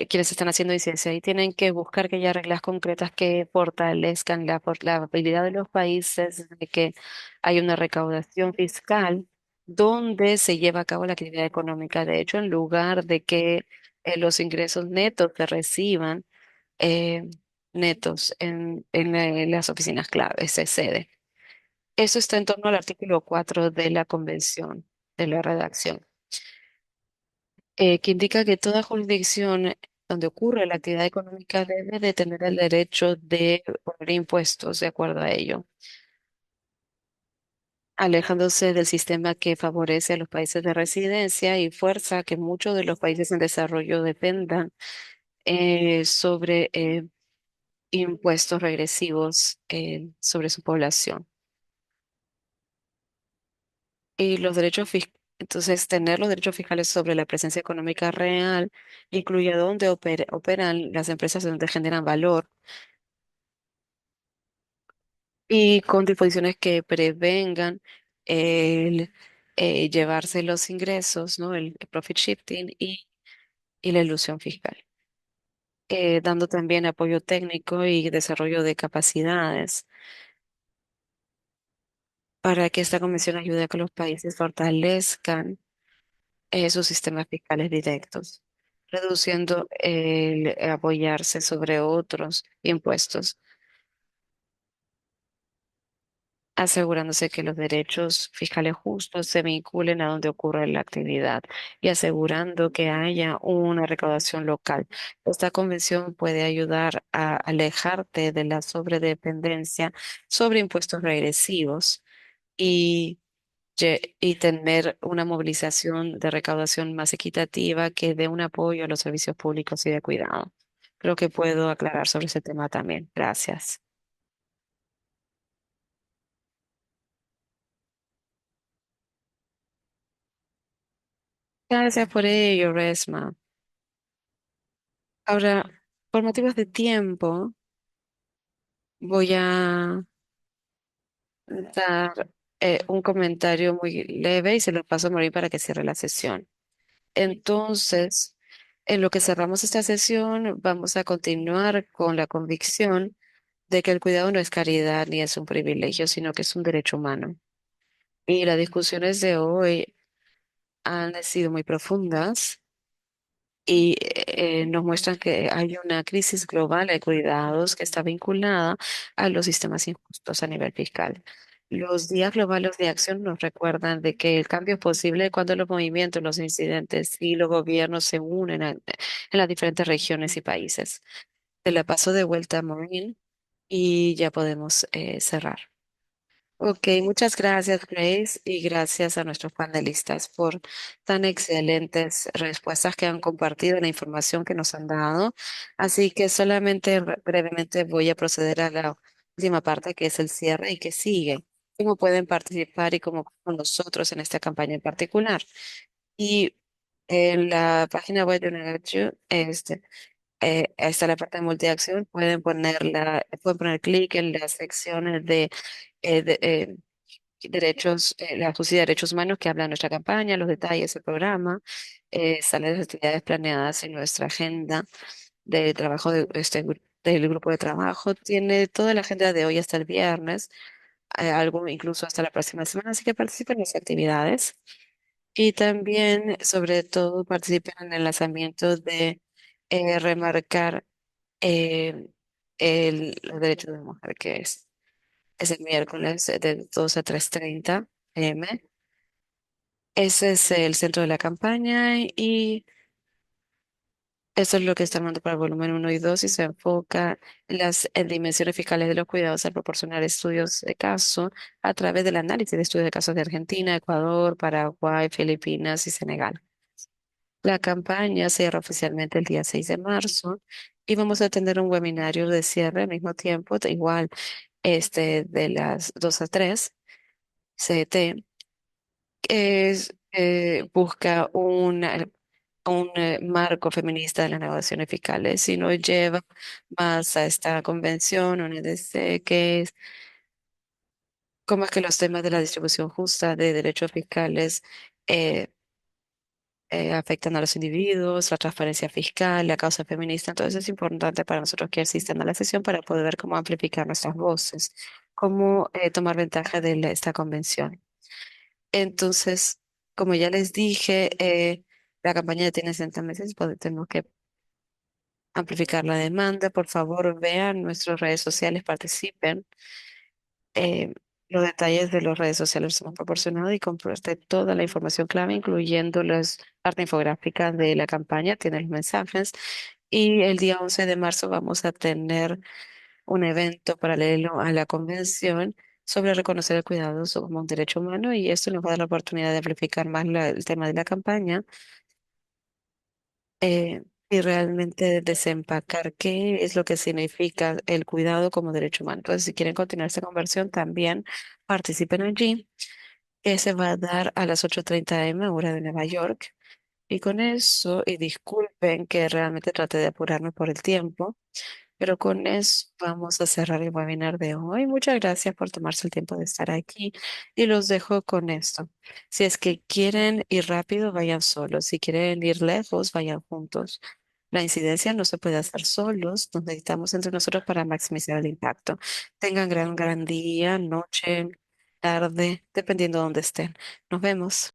quienes están haciendo incidencia y tienen que buscar que haya reglas concretas que fortalezcan la habilidad de los países de que hay una recaudación fiscal donde se lleva a cabo la actividad económica. De hecho, en lugar de que los ingresos netos se reciban eh, netos en las oficinas clave, se cede. Eso está en torno al artículo 4 de la Convención de la Redacción, que indica que toda jurisdicción donde ocurre la actividad económica debe de tener el derecho de poner impuestos de acuerdo a ello, alejándose del sistema que favorece a los países de residencia y fuerza que muchos de los países en desarrollo dependan sobre impuestos regresivos sobre su población. Y los derechos fiscales, entonces, tener los derechos fiscales sobre la presencia económica real incluye dónde operan las empresas donde generan valor y con disposiciones que prevengan el llevarse los ingresos, ¿no? El profit shifting y la ilusión fiscal, dando también apoyo técnico y desarrollo de capacidades para que esta convención ayude a que los países fortalezcan sus sistemas fiscales directos, reduciendo el apoyarse sobre otros impuestos, asegurándose que los derechos fiscales justos se vinculen a donde ocurre la actividad y asegurando que haya una recaudación local. Esta convención puede ayudar a alejarte de la sobredependencia sobre impuestos regresivos y y tener una movilización de recaudación más equitativa que dé un apoyo a los servicios públicos y de cuidado. Creo que puedo aclarar sobre ese tema también. Gracias. Gracias por ello, Resma. Ahora, por motivos de tiempo, voy a dar un comentario muy leve y se lo paso a Marín para que cierre la sesión. Entonces, en lo que cerramos esta sesión, vamos a continuar con la convicción de que el cuidado no es caridad ni es un privilegio, sino que es un derecho humano. Y las discusiones de hoy han sido muy profundas y nos muestran que hay una crisis global de cuidados que está vinculada a los sistemas injustos a nivel fiscal. Los días globales de acción nos recuerdan de que el cambio es posible cuando los movimientos, los incidentes y los gobiernos se unen en las diferentes regiones y países. Te la paso de vuelta, Maureen, y ya podemos cerrar. Ok, muchas gracias, Grace, y gracias a nuestros panelistas por tan excelentes respuestas que han compartido, la información que nos han dado. Así que solamente brevemente voy a proceder a la última parte, que es el cierre y que sigue. Cómo pueden participar y cómo con nosotros en esta campaña en particular. Y en la página web de UNACHU, está la parte de multiacción. Pueden poner clic en las secciones de eh, de, eh, derechos, la justicia de derechos humanos que habla nuestra campaña, los detalles del programa, salen las actividades planeadas en nuestra agenda de trabajo del grupo de trabajo. Tiene toda la agenda de hoy hasta el viernes, algo incluso hasta la próxima semana, así que participen en las actividades y también, sobre todo, participen en el lanzamiento de remarcar eh, los derechos de la mujer, que es el miércoles de 2 a 3:30 p.m. Ese es el centro de la campaña y eso es lo que está armando para el volumen 1 y 2 y se enfoca en las dimensiones fiscales de los cuidados al proporcionar estudios de caso a través del análisis de estudios de casos de Argentina, Ecuador, Paraguay, Filipinas y Senegal. La campaña cierra oficialmente el día 6 de marzo y vamos a tener un webinario de cierre al mismo tiempo, igual de las 2 a 3 CT, que busca un marco feminista de las negociaciones fiscales y nos lleva más a esta convención, un EDC, que es cómo es que los temas de la distribución justa de derechos fiscales eh, afectan a los individuos, la transparencia fiscal, la causa feminista. Entonces es importante para nosotros que asistan a la sesión para poder ver cómo amplificar nuestras voces, cómo tomar ventaja de esta convención. Entonces, como ya les dije, la campaña ya tiene 60 meses, tenemos que amplificar la demanda. Por favor, vean nuestras redes sociales, participen. Eh, los detalles de las redes sociales los hemos proporcionado y comparte toda la información clave, incluyendo las parte infográfica de la campaña, tiene los mensajes. Y el día 11 de marzo vamos a tener un evento paralelo a la convención sobre reconocer el cuidado como un derecho humano y esto nos va a dar la oportunidad de amplificar más el tema de la campaña y realmente desempacar qué es lo que significa el cuidado como derecho humano. Entonces, si quieren continuar esta conversión, también participen allí, que se va a dar a las 8:30 a.m. hora de Nueva York. Y con eso, y disculpen que realmente trate de apurarme por el tiempo, pero con eso vamos a cerrar el webinar de hoy. Muchas gracias por tomarse el tiempo de estar aquí y los dejo con esto. Si es que quieren ir rápido, vayan solos. Si quieren ir lejos, vayan juntos. La incidencia no se puede hacer solos. Nos necesitamos entre nosotros para maximizar el impacto. Tengan gran día, noche, tarde, dependiendo de dónde estén. Nos vemos.